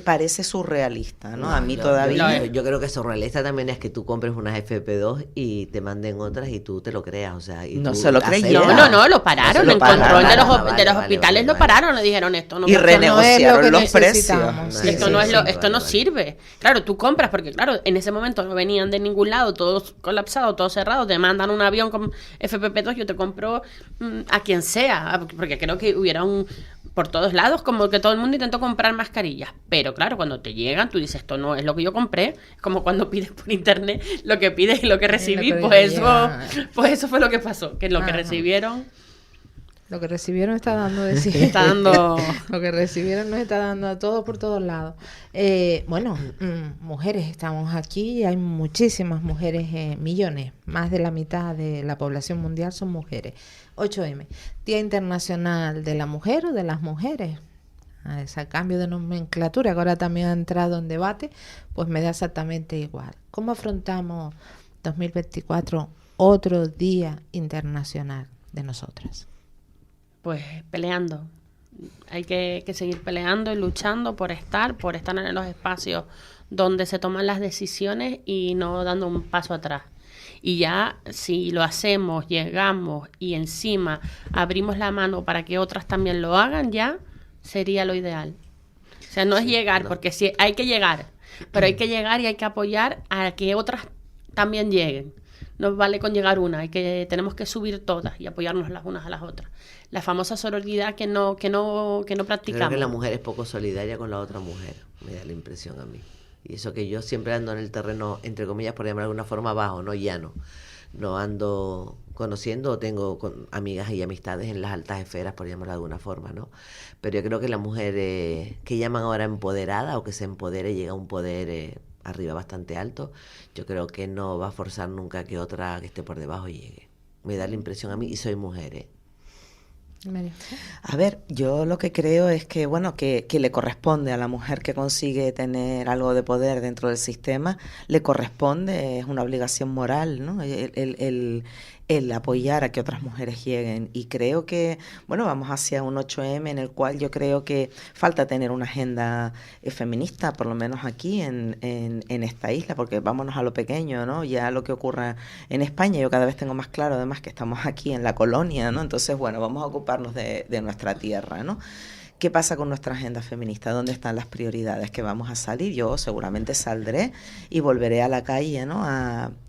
Speaker 3: parece surrealista, ¿no? A mí todavía...
Speaker 5: Yo creo que surrealista también es que tú compres unas FP2 y te manden otras y tú te lo creas, o sea...
Speaker 3: No se lo creyeron.
Speaker 4: No, lo pararon. El control de los hospitales lo pararon, le dijeron esto no...
Speaker 3: Y renegociaron los precios.
Speaker 4: Esto no sirve. Claro, tú compras, porque claro, en ese momento no venían de ningún lado, todos colapsados, todos cerrados, te mandan un avión con FFP2, yo te compro a quien sea, porque creo que hubiera por todos lados, como que todo el mundo intentó comprar mascarillas, pero claro, cuando te llegan, tú dices, esto no es lo que yo compré, es como cuando pides por internet lo que pides y lo que recibí, pues eso fue lo que pasó, que lo que recibieron...
Speaker 2: Lo que recibieron está dando de sí.
Speaker 4: Está dando...
Speaker 2: Lo que recibieron nos está dando a todos por todos lados. Mujeres, estamos aquí y hay muchísimas mujeres, millones, más de la mitad de la población mundial son mujeres. 8M, Día Internacional de la Mujer o de las Mujeres. Ese cambio de nomenclatura que ahora también ha entrado en debate, pues me da exactamente igual. ¿Cómo afrontamos 2024, otro Día Internacional de nosotras?
Speaker 4: Pues peleando. Hay que seguir peleando y luchando por estar en los espacios donde se toman las decisiones y no dando un paso atrás. Y ya si lo hacemos, llegamos y encima abrimos la mano para que otras también lo hagan, ya sería lo ideal. O sea, no es llegar, porque sí, hay que llegar, pero hay que llegar y hay que apoyar a que otras también lleguen. No vale con llegar una, tenemos que subir todas y apoyarnos las unas a las otras. La famosa sororidad que no practicamos.
Speaker 5: Creo que la mujer es poco solidaria con la otra mujer, me da la impresión a mí. Y eso que yo siempre ando en el terreno, entre comillas, por llamar de alguna forma, bajo, no llano. No ando conociendo o tengo amigas y amistades en las altas esferas, por llamarlo de alguna forma, ¿no? Pero yo creo que la mujer que llaman ahora empoderada o que se empodere, llega a un poder arriba bastante alto, yo creo que no va a forzar nunca que otra que esté por debajo llegue. Me da la impresión a mí, y soy mujer,
Speaker 3: A ver, yo lo que creo es que, bueno, que le corresponde a la mujer que consigue tener algo de poder dentro del sistema, le corresponde, es una obligación moral, ¿no? El apoyar a que otras mujeres lleguen. Y creo que, bueno, vamos hacia un 8M en el cual yo creo que falta tener una agenda feminista, por lo menos aquí en esta isla, porque vámonos a lo pequeño, ¿no? Ya lo que ocurra en España, yo cada vez tengo más claro, además, que estamos aquí en la colonia, ¿no? Entonces, bueno, vamos a ocuparnos de nuestra tierra, ¿no? ¿Qué pasa con nuestra agenda feminista? ¿Dónde están las prioridades que vamos a salir? Yo seguramente saldré y volveré a la calle, ¿no?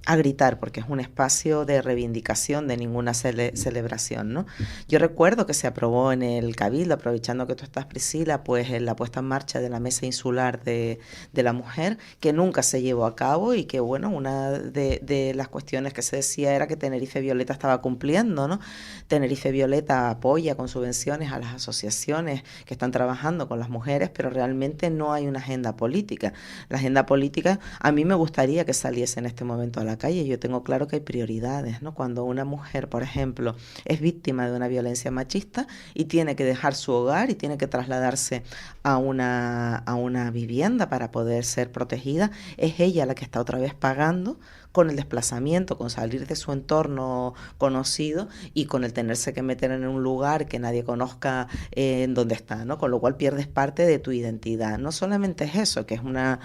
Speaker 3: a gritar, porque es un espacio de reivindicación, de ninguna celebración, ¿no? Yo recuerdo que se aprobó en el Cabildo, aprovechando que tú estás, Priscila, pues en la puesta en marcha de la Mesa Insular de la Mujer, que nunca se llevó a cabo y que, bueno, una de las cuestiones que se decía era que Tenerife Violeta estaba cumpliendo, ¿no? Tenerife Violeta apoya con subvenciones a las asociaciones que están trabajando con las mujeres, pero realmente no hay una agenda política. La agenda política, a mí me gustaría que saliese en este momento a la calle. Yo tengo claro que hay prioridades, ¿no? Cuando una mujer, por ejemplo, es víctima de una violencia machista y tiene que dejar su hogar y tiene que trasladarse a una vivienda para poder ser protegida, es ella la que está otra vez pagando con el desplazamiento, con salir de su entorno conocido y con el tenerse que meter en un lugar que nadie conozca en dónde está, ¿no? Con lo cual pierdes parte de tu identidad. No solamente es eso, que es una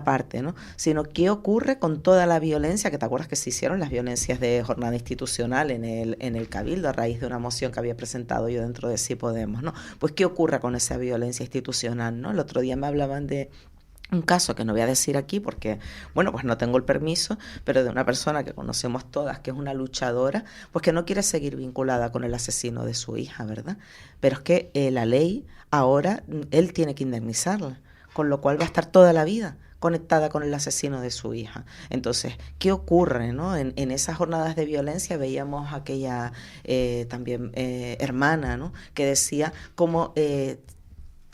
Speaker 3: parte, ¿no? Sino qué ocurre con toda la violencia, que te acuerdas que se hicieron las violencias de jornada institucional en el Cabildo a raíz de una moción que había presentado yo dentro de Sí Podemos, ¿no? Pues qué ocurre con esa violencia institucional, ¿no? El otro día me hablaban de un caso que no voy a decir aquí porque, bueno, pues no tengo el permiso, pero de una persona que conocemos todas, que es una luchadora, pues que no quiere seguir vinculada con el asesino de su hija, ¿verdad? Pero es que la ley ahora, él tiene que indemnizarla, con lo cual va a estar toda la vida conectada con el asesino de su hija. Entonces, ¿qué ocurre, no? En esas jornadas de violencia veíamos aquella también hermana, ¿no? Que decía cómo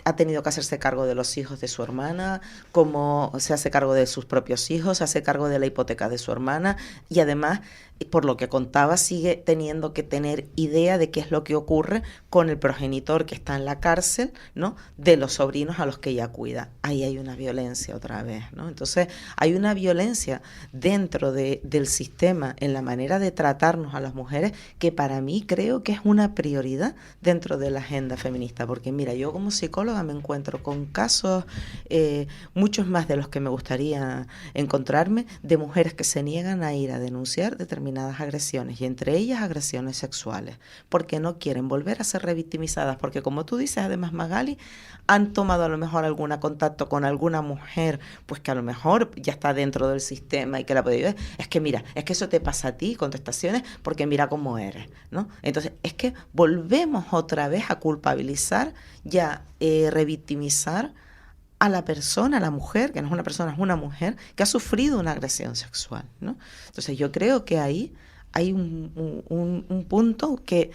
Speaker 3: ha tenido que hacerse cargo de los hijos de su hermana, cómo se hace cargo de sus propios hijos, se hace cargo de la hipoteca de su hermana y además, por lo que contaba, sigue teniendo que tener idea de qué es lo que ocurre con el progenitor que está en la cárcel, ¿no? De los sobrinos a los que ella cuida. Ahí hay una violencia otra vez, ¿no? Entonces, hay una violencia dentro del sistema en la manera de tratarnos a las mujeres que para mí creo que es una prioridad dentro de la agenda feminista, porque mira, yo como psicóloga me encuentro con casos, muchos más de los que me gustaría encontrarme, de mujeres que se niegan a ir a denunciar determinadas agresiones y entre ellas agresiones sexuales, porque no quieren volver a ser revictimizadas, porque como tú dices, además, Magali, han tomado a lo mejor algún contacto con alguna mujer, pues que a lo mejor ya está dentro del sistema y que la puede ayudar. Es que mira, es que eso te pasa a ti, contestaciones, porque mira cómo eres, ¿no? Entonces, es que volvemos otra vez a culpabilizar, ya revictimizar a la persona, a la mujer, que no es una persona, es una mujer, que ha sufrido una agresión sexual, ¿no? Entonces yo creo que ahí hay un punto que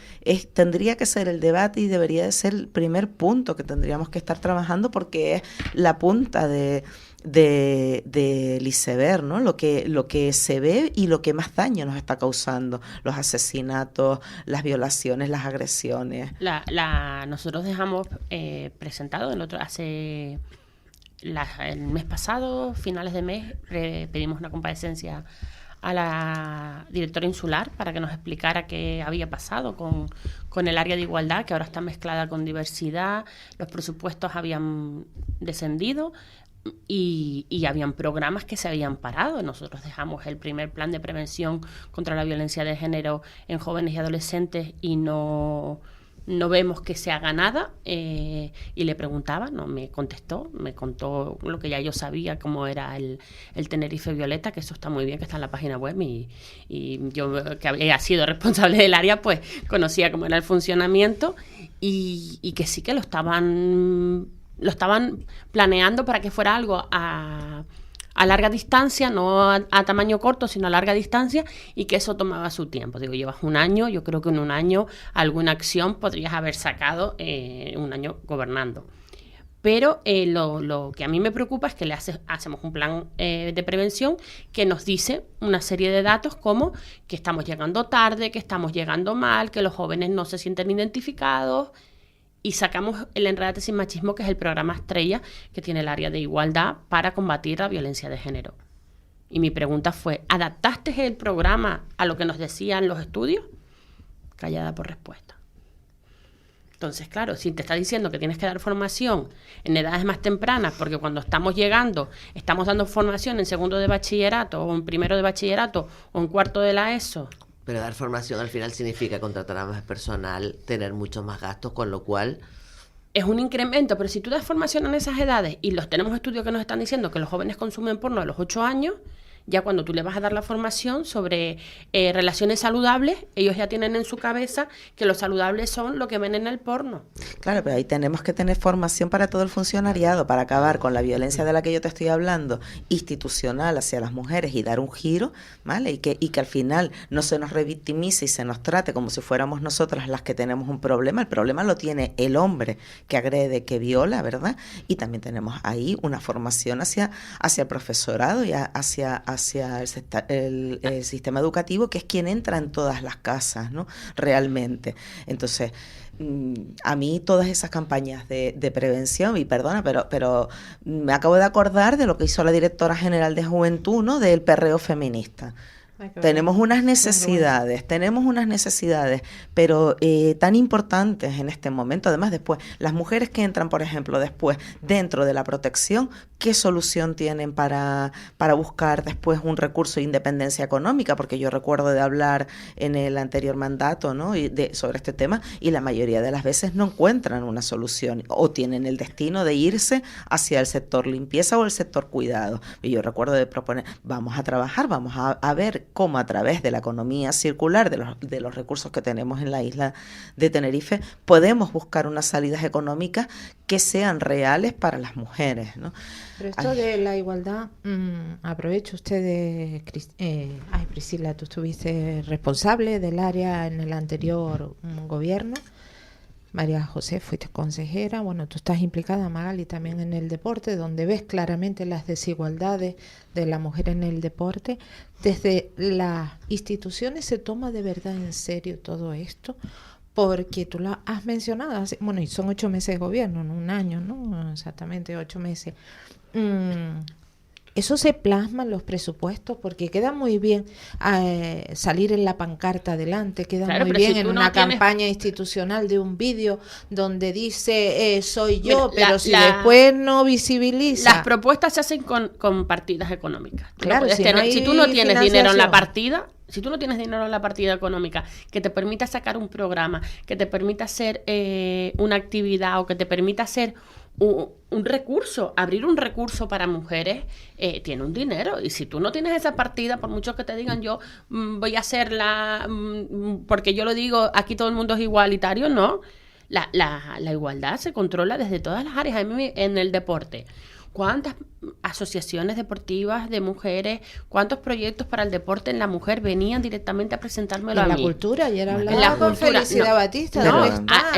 Speaker 3: tendría que ser el debate y debería de ser el primer punto que tendríamos que estar trabajando porque es la punta del iceberg, ¿no? Lo que se ve y lo que más daño nos está causando, los asesinatos, las violaciones, las agresiones.
Speaker 4: Nosotros dejamos presentado el mes pasado, finales de mes, pedimos una comparecencia a la directora insular para que nos explicara qué había pasado con el área de igualdad, que ahora está mezclada con diversidad, los presupuestos habían descendido y habían programas que se habían parado. Nosotros dejamos el primer plan de prevención contra la violencia de género en jóvenes y adolescentes y no vemos que se haga nada, y le preguntaba, no me contestó, me contó lo que ya yo sabía, cómo era el Tenerife Violeta, que eso está muy bien, que está en la página web, y yo, que había sido responsable del área, pues conocía cómo era el funcionamiento, y que sí que lo estaban planeando para que fuera algo a larga distancia, no a tamaño corto, sino a larga distancia, y que eso tomaba su tiempo. Digo, llevas un año, yo creo que en un año alguna acción podrías haber sacado un año gobernando. Pero lo que a mí me preocupa es que hacemos un plan de prevención que nos dice una serie de datos como que estamos llegando tarde, que estamos llegando mal, que los jóvenes no se sienten identificados, y sacamos el Enrédate sin machismo, que es el programa estrella que tiene el área de igualdad para combatir la violencia de género. Y mi pregunta fue, ¿adaptaste el programa a lo que nos decían los estudios? Callada por respuesta. Entonces, claro, si te está diciendo que tienes que dar formación en edades más tempranas, porque cuando estamos llegando, estamos dando formación en segundo de bachillerato, o en primero de bachillerato, o en cuarto de la ESO.
Speaker 5: Pero dar formación al final significa contratar a más personal, tener muchos más gastos, con lo cual...
Speaker 4: Es un incremento, pero si tú das formación en esas edades, y tenemos estudios que nos están diciendo que los jóvenes consumen porno a los 8 años, ya cuando tú le vas a dar la formación sobre relaciones saludables, ellos ya tienen en su cabeza que los saludables son lo que ven en el porno.
Speaker 3: Claro, pero ahí tenemos que tener formación para todo el funcionariado, para acabar con la violencia de la que yo te estoy hablando, institucional hacia las mujeres, y dar un giro, ¿vale? Y que al final no se nos revictimice y se nos trate como si fuéramos nosotras las que tenemos un problema. El problema lo tiene el hombre que agrede, que viola, ¿verdad? Y también tenemos ahí una formación hacia el profesorado y hacia el sistema educativo, que es quien entra en todas las casas, ¿no? Realmente. Entonces, a mí todas esas campañas de prevención, y perdona, pero me acabo de acordar de lo que hizo la directora general de Juventud, ¿no? Del perreo feminista. Tenemos unas necesidades, pero tan importantes en este momento. Además, después, las mujeres que entran, por ejemplo, después dentro de la protección, ¿qué solución tienen para buscar después un recurso de independencia económica? Porque yo recuerdo de hablar en el anterior mandato, ¿no? Sobre este tema, y la mayoría de las veces no encuentran una solución, o tienen el destino de irse hacia el sector limpieza o el sector cuidado. Y yo recuerdo de proponer, vamos a trabajar, vamos a ver cómo a través de la economía circular, de los recursos que tenemos en la isla de Tenerife, podemos buscar unas salidas económicas que sean reales para las mujeres, ¿no?
Speaker 2: Pero esto de la igualdad, aprovecho ustedes, Priscila, tú estuviste responsable del área en el anterior gobierno. María José, fuiste consejera, bueno, tú estás implicada, Magali, también en el deporte, donde ves claramente las desigualdades de la mujer en el deporte. Desde las instituciones se toma de verdad en serio todo esto, porque tú lo has mencionado, bueno, y son 8 meses de gobierno, no un año, ¿no? Exactamente 8 meses. Eso se plasma en los presupuestos, porque queda muy bien salir en la pancarta adelante, queda claro, muy bien si en una campaña institucional de un vídeo donde dice soy yo, pero si después no visibiliza.
Speaker 4: Las propuestas se hacen con partidas económicas.
Speaker 2: Claro,
Speaker 4: si tú no tienes dinero en la partida, si tú no tienes dinero en la partida económica que te permita sacar un programa, que te permita hacer una actividad, o que te permita hacer un recurso, abrir un recurso para mujeres, tiene un dinero. Y si tú no tienes esa partida, por mucho que te digan yo voy a hacerla porque yo lo digo, aquí todo el mundo es igualitario, no. La igualdad se controla desde todas las áreas. A mí en el deporte, ¿cuántas asociaciones deportivas de mujeres, cuántos proyectos para el deporte en la mujer venían directamente a presentármelo a mí?
Speaker 2: En la cultura, ayer hablaba con Felicidad Batista.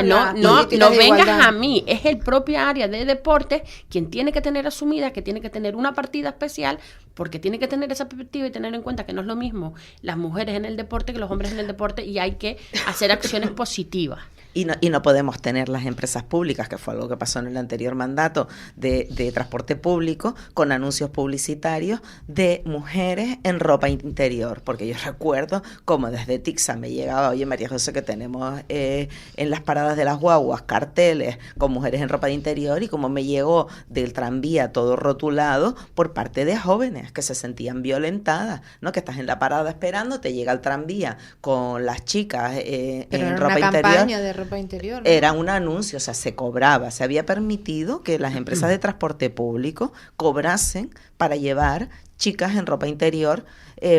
Speaker 4: No vengas a mí, es el propio área de deporte quien tiene que tener asumida, que tiene que tener una partida especial, porque tiene que tener esa perspectiva y tener en cuenta que no es lo mismo las mujeres en el deporte que los hombres en el deporte, y hay que hacer acciones positivas.
Speaker 3: Y no podemos tener las empresas públicas, que fue algo que pasó en el anterior mandato, de transporte público, con anuncios publicitarios de mujeres en ropa interior. Porque yo recuerdo como desde Tixa me llegaba, oye María José, que tenemos en las paradas de las guaguas carteles con mujeres en ropa de interior, y como me llegó del tranvía todo rotulado por parte de jóvenes que se sentían violentadas, ¿no? Que estás en la parada esperando, te llega el tranvía con las chicas en ropa interior.
Speaker 2: De ropa interior, ¿no?
Speaker 3: Era un anuncio, o sea, se cobraba, se había permitido que las empresas de transporte público cobrasen para llevar chicas en ropa interior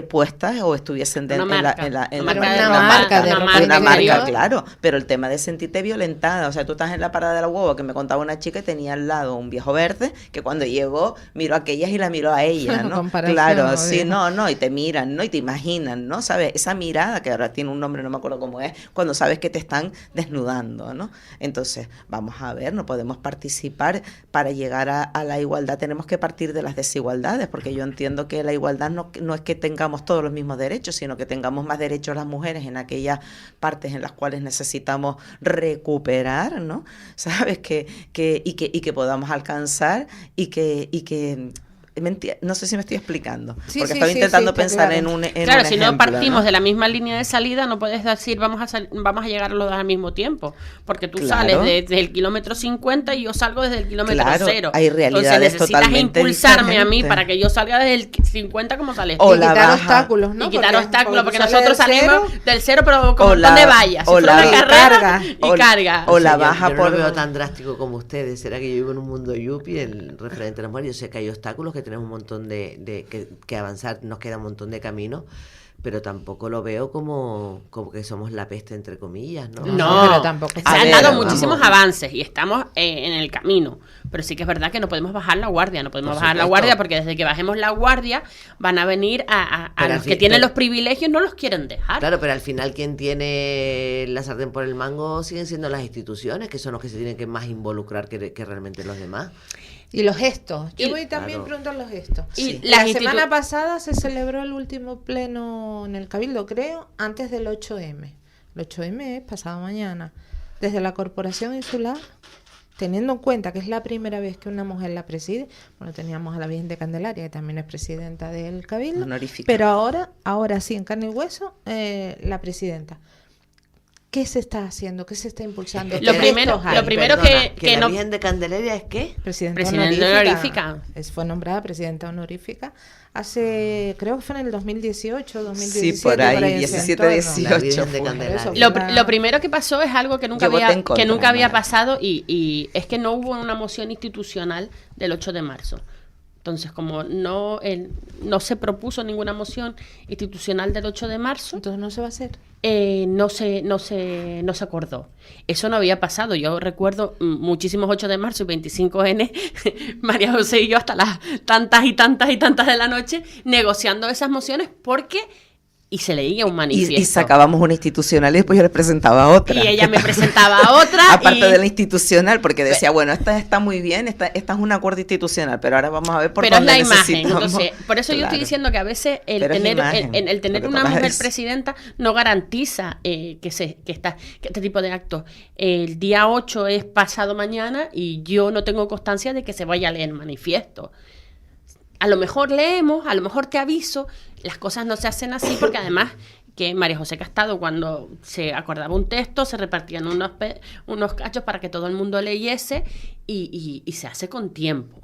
Speaker 3: puestas o estuviesen dentro
Speaker 4: Una
Speaker 3: marca,
Speaker 4: marca,
Speaker 3: claro, pero el tema de sentirte violentada, o sea, tú estás en la parada de la guagua, que me contaba una chica y tenía al lado un viejo verde, que cuando llegó miró a aquellas y la miró a ella, ¿no? Claro, sí, no, y te miran, ¿no? Y te imaginan, ¿no? ¿Sabes? Esa mirada, que ahora tiene un nombre, no me acuerdo cómo es, cuando sabes que te están desnudando, ¿no? Entonces, vamos a ver, no podemos participar para llegar a la igualdad, tenemos que partir de las desigualdades, porque yo entiendo que la igualdad no es que tengamos todos los mismos derechos, sino que tengamos más derechos las mujeres en aquellas partes en las cuales necesitamos recuperar, ¿no? ¿Sabes? Que podamos alcanzar y que no sé si me estoy explicando, porque estaba intentando pensar en un
Speaker 4: claro, si
Speaker 3: ejemplo,
Speaker 4: no partimos,
Speaker 3: ¿no?,
Speaker 4: de la misma línea de salida, no puedes decir vamos a llegar a los dos al mismo tiempo, porque tú sales desde el kilómetro 50 y yo salgo desde el kilómetro 0.
Speaker 3: Hay realidades.
Speaker 4: Entonces necesitas
Speaker 3: totalmente
Speaker 4: impulsarme
Speaker 3: diferentes.
Speaker 4: a mí para que yo salga desde el 50 como sales.
Speaker 2: Y quitar obstáculos, ¿no?
Speaker 4: Y quitar obstáculos, porque
Speaker 2: sales
Speaker 4: nosotros
Speaker 2: del
Speaker 4: salimos
Speaker 2: cero,
Speaker 4: del cero, pero como donde vayas. Si fuera una carrera y carga.
Speaker 3: O la
Speaker 5: yo
Speaker 3: baja
Speaker 5: no
Speaker 3: por...
Speaker 5: lo veo tan drástico como ustedes. ¿Será que yo vivo en un mundo yuppie, el referente a las mujeres? Yo sé que hay obstáculos, que tenemos un montón que avanzar, nos queda un montón de camino, pero tampoco lo veo como que somos la peste, entre comillas, ¿no?
Speaker 4: No,
Speaker 2: pero tampoco.
Speaker 4: Se han dado muchísimos avances y estamos en el camino, pero sí que es verdad que no podemos bajar la guardia, porque desde que bajemos la guardia van a venir a los que tienen los privilegios, no los quieren dejar.
Speaker 5: Claro, pero al final quien tiene la sartén por el mango siguen siendo las instituciones, que son los que se tienen que más involucrar que realmente los demás.
Speaker 2: Y los gestos. Yo voy también a preguntar los gestos.
Speaker 4: Y
Speaker 2: la semana pasada se celebró el último pleno en el Cabildo, creo, antes del 8M. El 8M es pasado mañana. Desde la Corporación Insular, teniendo en cuenta que es la primera vez que una mujer la preside, bueno, teníamos a la Virgen de Candelaria, que también es presidenta del Cabildo,
Speaker 3: honorífica.
Speaker 2: Pero ahora sí, en carne y hueso, la presidenta. ¿Qué se está haciendo? ¿Qué se está impulsando?
Speaker 4: Lo primero
Speaker 5: que la Virgen de Candelaria es ¿qué?
Speaker 2: Presidenta
Speaker 4: honorífica.
Speaker 2: Fue nombrada presidenta honorífica hace, creo que fue en el 2018, 2017.
Speaker 3: Sí, por ahí 17, 18.
Speaker 4: Lo primero que pasó es algo que nunca había pasado y es que no hubo una moción institucional del 8 de marzo. Entonces, como no se propuso ninguna moción institucional del 8 de marzo...
Speaker 2: Entonces no se va a hacer.
Speaker 4: No se acordó. Eso no había pasado. Yo recuerdo muchísimos 8 de marzo y 25N, María José y yo hasta las tantas de la noche negociando esas mociones porque... Y se leía un manifiesto.
Speaker 3: Y sacábamos una institucional y después yo les presentaba otra.
Speaker 4: Y ella me presentaba otra.
Speaker 3: Aparte de la institucional, porque decía, bueno, esta está muy bien, esta es un acuerdo institucional, pero ahora vamos a ver por dónde necesitamos. Pero es la imagen. Entonces,
Speaker 4: por eso yo estoy diciendo que a veces el tener una mujer presidenta no garantiza que este tipo de actos. El día 8 es pasado mañana y yo no tengo constancia de que se vaya a leer el manifiesto. A lo mejor leemos, a lo mejor te aviso, las cosas no se hacen así porque además que María José Castado cuando se acordaba un texto se repartían unos cachos para que todo el mundo leyese y se hace con tiempo.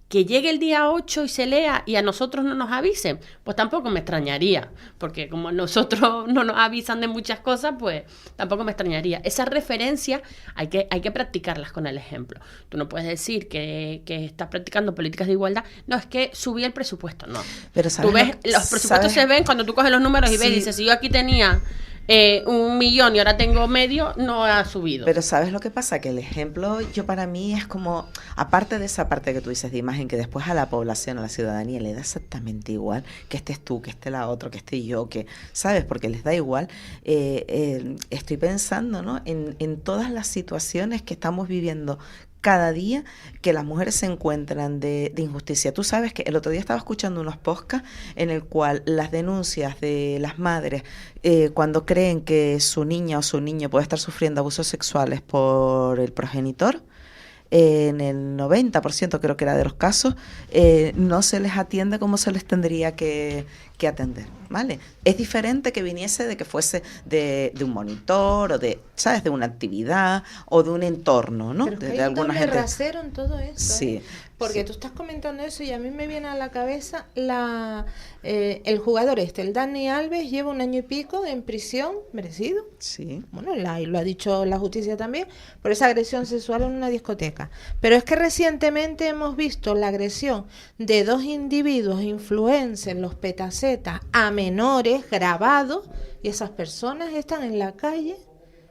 Speaker 4: Que llegue el día 8 y se lea y a nosotros no nos avisen, pues tampoco me extrañaría, porque como a nosotros no nos avisan de muchas cosas, pues tampoco me extrañaría. Esas referencias hay que practicarlas con el ejemplo. Tú no puedes decir que estás practicando políticas de igualdad, no, es que subí el presupuesto, no. Pero tú ves, los presupuestos se ven cuando tú coges los números y ves y dices, si yo aquí tenía 1 millón y ahora tengo medio, no ha subido.
Speaker 3: Pero ¿sabes lo que pasa? Que el ejemplo, para mí es como, aparte de esa parte que tú dices de imagen, que después a la población, a la ciudadanía le da exactamente igual, que estés tú, que esté la otra, que esté yo, que, ¿sabes? Porque les da igual. Estoy pensando, ¿no? En todas las situaciones que estamos viviendo cada día que las mujeres se encuentran de injusticia. Tú sabes que el otro día estaba escuchando unos podcasts en el cual las denuncias de las madres cuando creen que su niña o su niño puede estar sufriendo abusos sexuales por el progenitor, en el 90% creo que era de los casos, no se les atiende como se les tendría que atender, ¿vale? Es diferente que viniese de que fuese de un monitor o de, ¿sabes?, de una actividad o de un entorno, ¿no?
Speaker 2: Pero
Speaker 3: de alguna gente.
Speaker 2: rasero en todo eso.
Speaker 3: Sí,
Speaker 2: Porque tú estás comentando eso y a mí me viene a la cabeza el jugador el Dani Alves, lleva 1 año y pico en prisión, merecido.
Speaker 3: Sí.
Speaker 2: Bueno, lo ha dicho la justicia también, por esa agresión sexual en una discoteca. Pero es que recientemente hemos visto la agresión de 2 individuos influencers, los petacetas, a menores, grabados, y esas personas están en la calle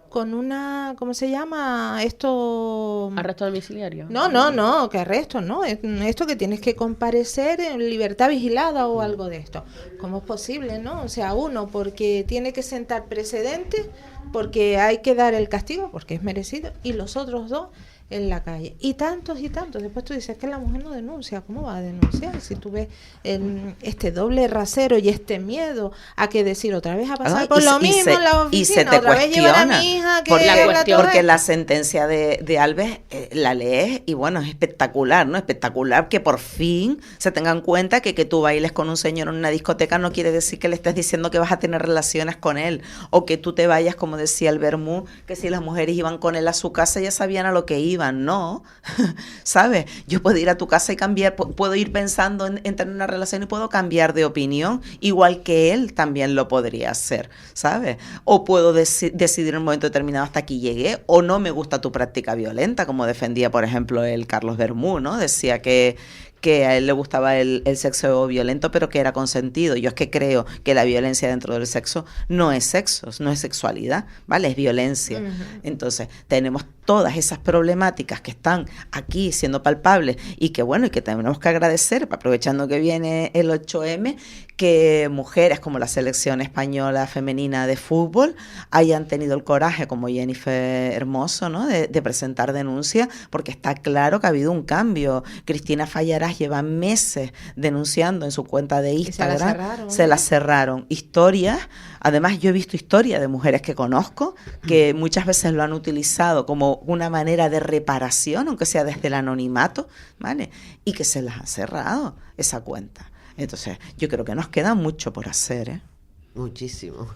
Speaker 2: con una, ¿cómo se llama? Esto...
Speaker 4: ¿Arresto domiciliario?
Speaker 2: No, que arresto, no. Esto que tienes que comparecer en libertad vigilada o algo de esto. ¿Cómo es posible, no? O sea, uno, porque tiene que sentar precedentes, porque hay que dar el castigo, porque es merecido, y los otros 2 en la calle. Y tantos. Después tú dices que la mujer no denuncia. ¿Cómo va a denunciar? Si tú ves este doble rasero y este miedo a que decir otra vez a pasar por lo mismo en la oficina,
Speaker 3: y se te
Speaker 2: otra vez llevar a
Speaker 3: cuestiona,
Speaker 2: mi hija que
Speaker 3: porque la sentencia de Alves la lees y bueno, es espectacular, ¿no? Espectacular que por fin se tengan cuenta que tú bailes con un señor en una discoteca no quiere decir que le estés diciendo que vas a tener relaciones con él, o que tú te vayas, como decía el Bermú, que si las mujeres iban con él a su casa ya sabían a lo que iban. No, ¿sabes? Yo puedo ir a tu casa y cambiar, puedo ir pensando en tener una relación y puedo cambiar de opinión, igual que él también lo podría hacer, ¿sabes? O puedo decidir en un momento determinado hasta aquí llegué, o no me gusta tu práctica violenta, como defendía, por ejemplo, el Carlos Bermú, ¿no? Decía que a él le gustaba el sexo violento, pero que era consentido. Yo es que creo que la violencia dentro del sexo no es sexo, no es sexualidad, ¿vale? Es violencia. Entonces, tenemos todas esas problemáticas que están aquí siendo palpables y que, bueno, y que tenemos que agradecer, aprovechando que viene el 8M, que mujeres como la selección española femenina de fútbol hayan tenido el coraje, como Jennifer Hermoso, ¿no? de presentar denuncia, porque está claro que ha habido un cambio. Cristina Fallarás lleva meses denunciando en su cuenta de Instagram. Se la cerraron. Historias, además yo he visto historias de mujeres que conozco que muchas veces lo han utilizado como una manera de reparación, aunque sea desde el anonimato, ¿vale? Y que se las ha cerrado esa cuenta. Entonces, yo creo que nos queda mucho por hacer, ¿eh?
Speaker 5: Muchísimo.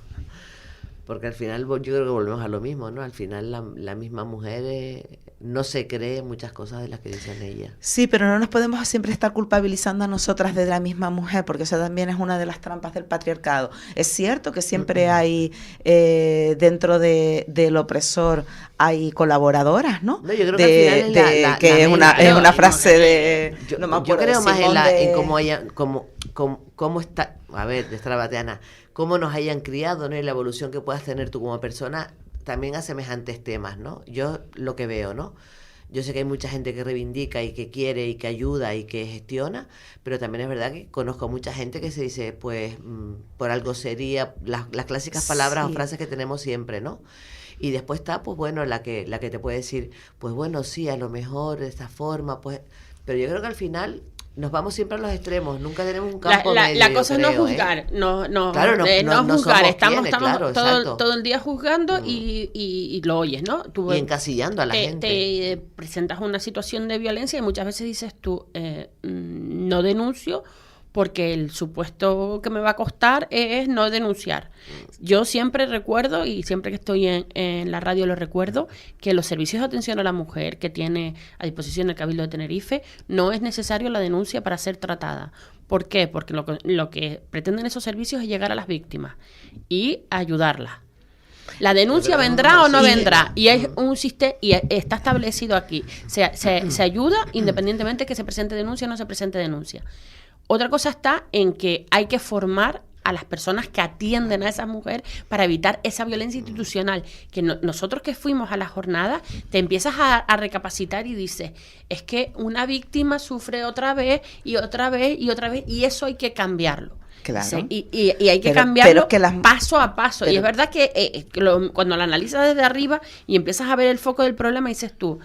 Speaker 5: Porque al final yo creo que volvemos a lo mismo, ¿no? Al final la misma mujer no se cree muchas cosas de las que dicen ella.
Speaker 3: Sí, pero no nos podemos siempre estar culpabilizando a nosotras de la misma mujer, porque eso también es una de las trampas del patriarcado. Es cierto que siempre hay, dentro del opresor, hay colaboradoras, ¿no?
Speaker 5: No, yo creo que al final
Speaker 3: es una frase de...
Speaker 5: Yo creo más en cómo ella... Cómo está... A ver, de Estrabateana, cómo nos hayan criado, ¿no? Y la evolución que puedas tener tú como persona también a semejantes temas, ¿no? Yo lo que veo, ¿no? Yo sé que hay mucha gente que reivindica y que quiere y que ayuda y que gestiona, pero también es verdad que conozco a mucha gente que se dice, pues, por algo sería, las clásicas palabras o frases que tenemos siempre, ¿no? Y después está, pues bueno, la que te puede decir, pues bueno, sí, a lo mejor de esta forma, pues... Pero yo creo que al final... Nos vamos siempre a los extremos, nunca tenemos un campo medio,
Speaker 4: la cosa es no juzgar, no juzgar, estamos
Speaker 5: claro,
Speaker 4: todo el día juzgando y lo oyes, ¿no? Tú
Speaker 5: y encasillando a la gente.
Speaker 4: Te presentas una situación de violencia y muchas veces dices tú, no denuncio porque el supuesto que me va a costar es no denunciar. Yo siempre recuerdo, y siempre que estoy en la radio lo recuerdo, que los servicios de atención a la mujer que tiene a disposición el Cabildo de Tenerife, no es necesario la denuncia para ser tratada. ¿Por qué? Porque lo que pretenden esos servicios es llegar a las víctimas y ayudarlas. La denuncia vendrá o no vendrá, y hay un sistema, y está establecido aquí. Se ayuda independientemente que se presente denuncia o no se presente denuncia. Otra cosa está en que hay que formar a las personas que atienden a esa mujer para evitar esa violencia institucional. Que nosotros que fuimos a la jornada, te empiezas a recapacitar y dices, es que una víctima sufre otra vez y otra vez y otra vez, y eso hay que cambiarlo.
Speaker 3: Claro.
Speaker 4: Y hay que cambiarlo paso a paso. Y es verdad que cuando lo analizas desde arriba y empiezas a ver el foco del problema, dices tú,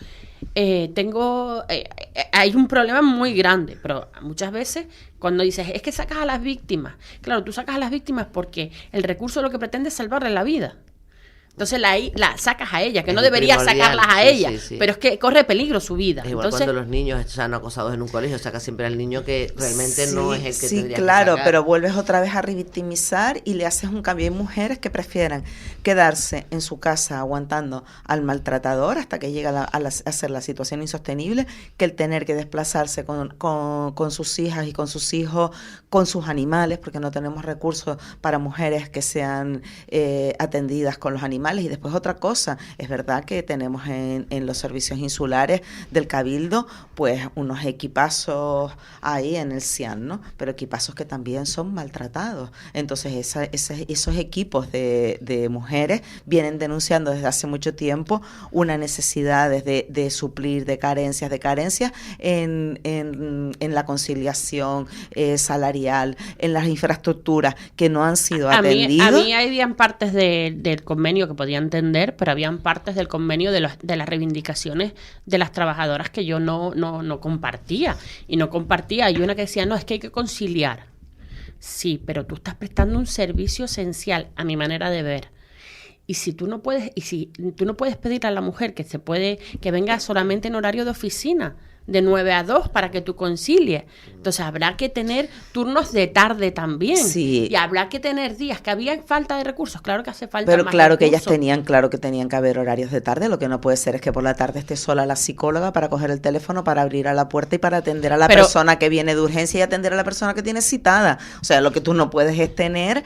Speaker 4: hay un problema muy grande, pero muchas veces cuando dices, es que sacas a las víctimas, claro, tú sacas a las víctimas porque el recurso lo que pretende es salvarle la vida. Entonces la sacas a ella, que
Speaker 5: Es
Speaker 4: no debería
Speaker 5: primordial,
Speaker 4: sacarlas a
Speaker 5: sí,
Speaker 4: ella,
Speaker 5: sí, sí.
Speaker 4: pero es que corre peligro su vida.
Speaker 5: Es igual
Speaker 4: Entonces,
Speaker 5: cuando los niños están acosados en un colegio, saca siempre al niño que realmente no es el que
Speaker 3: sí,
Speaker 5: tendría
Speaker 3: claro,
Speaker 5: que sacar.
Speaker 3: pero vuelves otra vez a revictimizar y le haces un cambio. Hay mujeres que prefieren quedarse en su casa aguantando al maltratador hasta que llega a ser la situación insostenible, que el tener que desplazarse con sus hijas y con sus hijos, con sus animales, porque no tenemos recursos para mujeres que sean atendidas con los animales. Y después otra cosa, es verdad que tenemos en los servicios insulares del Cabildo pues unos equipazos ahí en el CIAN, ¿no? Pero equipazos que también son maltratados. Entonces esos equipos de mujeres vienen denunciando desde hace mucho tiempo una necesidad de suplir de carencias en la conciliación salarial, en las infraestructuras que no han sido atendidas.
Speaker 4: A mí habían partes del convenio que podía entender, pero habían partes del convenio de las reivindicaciones de las trabajadoras que yo no compartía. Y no compartía. Hay una que decía, no, es que hay que conciliar. Sí, pero tú estás prestando un servicio esencial, a mi manera de ver. Y si tú no puedes pedir a la mujer que venga solamente en horario de oficina, de 9 a 2 para que tú concilies. Entonces habrá que tener turnos de tarde también.
Speaker 3: Sí.
Speaker 4: Y habrá que tener días que había falta de recursos. Claro que hace falta
Speaker 3: Pero
Speaker 4: más
Speaker 3: claro que
Speaker 4: recursos.
Speaker 3: ellas tenían que haber horarios de tarde. Lo que no puede ser es que por la tarde esté sola la psicóloga para coger el teléfono, para abrir a la puerta y para atender a la persona que viene de urgencia y atender a la persona que tiene citada. O sea, lo que tú no puedes es tener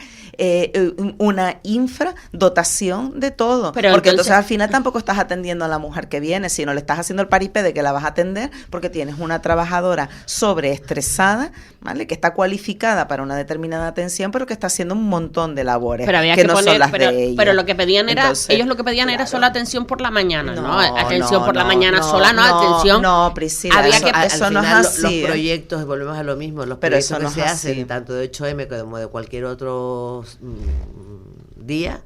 Speaker 3: una infradotación de todo. Pero porque entonces al final tampoco estás atendiendo a la mujer que viene, sino le estás haciendo el paripé de que la vas a atender porque tienes una trabajadora sobreestresada, ¿vale? Que está cualificada para una determinada atención, pero que está haciendo un montón de labores
Speaker 4: pero había
Speaker 3: que
Speaker 4: que
Speaker 3: no
Speaker 4: poner,
Speaker 3: son las de ella.
Speaker 4: Pero lo que pedían era,
Speaker 3: Entonces,
Speaker 4: ellos lo que pedían era solo atención por la mañana, ¿no? Atención por la
Speaker 3: no,
Speaker 4: mañana
Speaker 3: no,
Speaker 4: sola, no, atención.
Speaker 3: No, Priscila,
Speaker 4: había
Speaker 3: eso,
Speaker 4: que,
Speaker 3: eso
Speaker 5: al
Speaker 3: no
Speaker 5: final,
Speaker 3: es así.
Speaker 5: los proyectos, volvemos a lo mismo, los
Speaker 3: pero
Speaker 5: proyectos
Speaker 3: eso
Speaker 5: que
Speaker 3: no
Speaker 5: se
Speaker 3: es
Speaker 5: hacen,
Speaker 3: así.
Speaker 5: tanto de 8M como de cualquier otro día,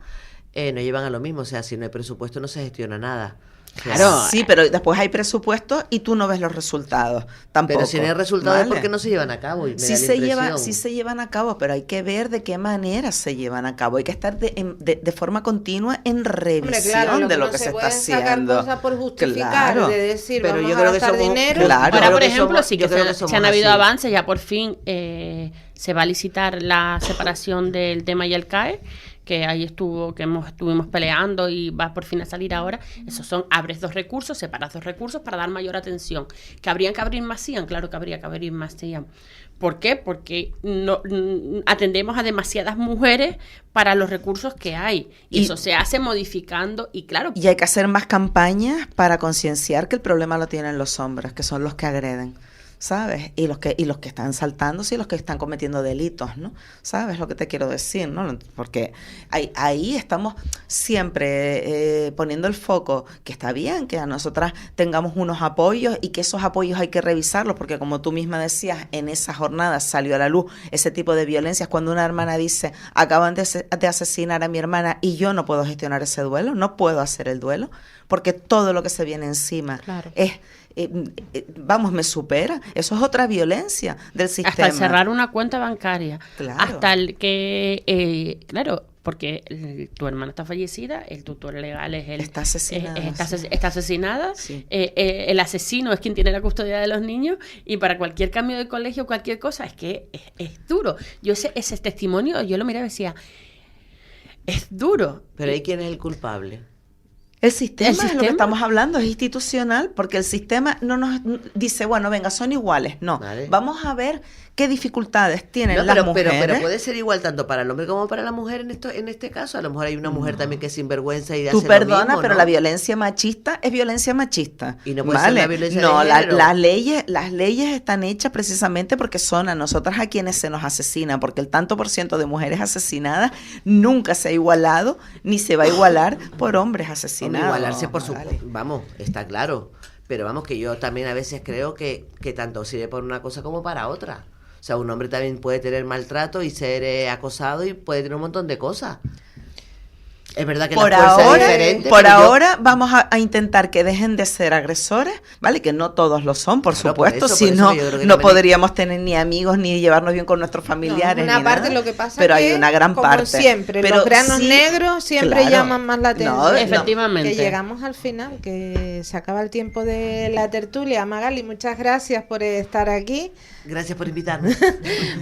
Speaker 5: no llevan a lo mismo. O sea, si no hay presupuesto no se gestiona nada.
Speaker 3: Claro, sí, pero después hay presupuesto y tú no ves los resultados tampoco.
Speaker 5: Pero si no hay resultados
Speaker 3: ¿vale?
Speaker 5: es porque no se llevan a cabo. Y
Speaker 3: sí se llevan a cabo, pero hay que ver de qué manera se llevan a cabo. Hay que estar de forma continua en revisión de lo que se está haciendo.
Speaker 2: Cosas por justificar, de decir,
Speaker 5: pero
Speaker 2: vamos
Speaker 5: yo
Speaker 2: a
Speaker 5: creo que
Speaker 2: gastar
Speaker 5: somos,
Speaker 2: dinero.
Speaker 3: Claro.
Speaker 4: Ahora, por ejemplo, sí que se han habido
Speaker 5: así.
Speaker 4: avances, ya por fin se va a licitar la separación del tema y el CAE, que ahí estuvimos peleando y va por fin a salir ahora. Esos son, abres 2 recursos, separas 2 recursos para dar mayor atención. ¿Que habrían que abrir más CIAN? Claro que habría que abrir más CIAN. ¿Por qué? Porque no atendemos a demasiadas mujeres para los recursos que hay. Y eso se hace modificando y claro.
Speaker 3: Y hay que hacer más campañas para concienciar que el problema lo tienen los hombres, que son los que agreden. ¿Sabes? Y los que están saltándose y los que están cometiendo delitos, ¿no? ¿Sabes lo que te quiero decir, no? Porque ahí estamos siempre poniendo el foco, que está bien que a nosotras tengamos unos apoyos y que esos apoyos hay que revisarlos, porque como tú misma decías, en esa jornada salió a la luz ese tipo de violencias cuando una hermana dice, acaban de asesinar a mi hermana y yo no puedo gestionar ese duelo, no puedo hacer el duelo, porque todo lo que se viene encima es... me supera. Eso es otra violencia del sistema.
Speaker 4: Hasta el cerrar una cuenta bancaria.
Speaker 3: Claro.
Speaker 4: Hasta el que, claro, porque tu hermana está fallecida, el tutor legal es
Speaker 3: está asesinada.
Speaker 4: Está asesinada.
Speaker 3: Sí.
Speaker 4: El asesino es quien tiene la custodia de los niños y para cualquier cambio de colegio, cualquier cosa, es que es duro. Yo ese testimonio, yo lo miraba y decía, es duro.
Speaker 5: Pero ¿y quién es el culpable?
Speaker 3: El sistema es lo que estamos hablando, es institucional, porque el sistema no nos dice, bueno, venga, son iguales. No, vale. Vamos a ver qué dificultades tienen las mujeres.
Speaker 5: Pero puede ser igual tanto para el hombre como para la mujer en este caso. A lo mejor hay una mujer también que es sinvergüenza y hace
Speaker 3: Tú perdona,
Speaker 5: lo mismo,
Speaker 3: pero
Speaker 5: ¿no?
Speaker 3: la violencia machista es violencia machista.
Speaker 5: Y no puede ser la violencia de género.
Speaker 3: Las leyes están hechas precisamente porque son a nosotras a quienes se nos asesina, porque el tanto por ciento de mujeres asesinadas nunca se ha igualado ni se va a igualar por hombres asesinados.
Speaker 5: Igualarse por su... Vamos, está claro. Pero vamos, que yo también a veces creo que tanto sirve para una cosa como para otra. O sea, un hombre también puede tener maltrato y ser acosado y puede tener un montón de cosas. Es verdad que
Speaker 3: por
Speaker 5: la fuerza
Speaker 3: ahora,
Speaker 5: es diferente.
Speaker 3: por
Speaker 5: pero yo-
Speaker 3: ahora vamos a intentar que dejen de ser agresores, ¿vale? Que no todos lo son, por
Speaker 5: Claro, por
Speaker 3: supuesto,
Speaker 5: eso,
Speaker 3: si
Speaker 5: por eso
Speaker 3: no,
Speaker 5: yo creo que
Speaker 3: no
Speaker 5: también-
Speaker 3: podríamos tener ni amigos ni llevarnos bien con nuestros familiares.
Speaker 2: una
Speaker 3: ni
Speaker 2: parte
Speaker 3: nada,
Speaker 2: lo que pasa
Speaker 3: pero
Speaker 2: que,
Speaker 3: hay una gran
Speaker 2: como
Speaker 3: parte.
Speaker 2: siempre,
Speaker 3: pero
Speaker 2: los granos
Speaker 3: sí,
Speaker 2: negros siempre
Speaker 3: claro.
Speaker 2: llaman más la atención.
Speaker 3: No,
Speaker 4: Efectivamente.
Speaker 2: Que llegamos al final, que se acaba el tiempo de la tertulia. Magali, muchas gracias por estar aquí.
Speaker 5: Gracias por invitarme.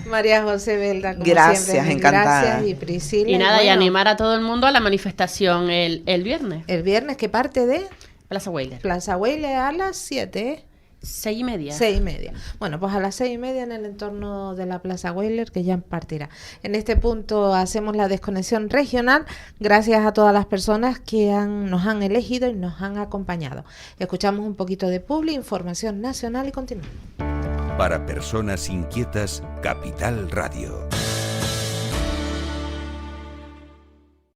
Speaker 2: María José Belda, como
Speaker 3: Gracias,
Speaker 2: siempre, mil
Speaker 3: encantada.
Speaker 2: gracias. Y Priscila.
Speaker 4: Y nada, y
Speaker 2: bueno,
Speaker 4: animar a todo el mundo a la manifestación el viernes.
Speaker 2: el viernes, ¿qué parte de?
Speaker 4: Plaza Weiler.
Speaker 2: Plaza Weiler a las 7,
Speaker 4: 6:30.
Speaker 2: 6:30. Bueno, pues a las 6:30 en el entorno de la Plaza Weiler, que ya partirá. En este punto hacemos la desconexión regional. Gracias a todas las personas que nos han elegido y nos han acompañado. Escuchamos un poquito de Publi, información nacional y continuamos.
Speaker 1: Para personas inquietas, Capital Radio.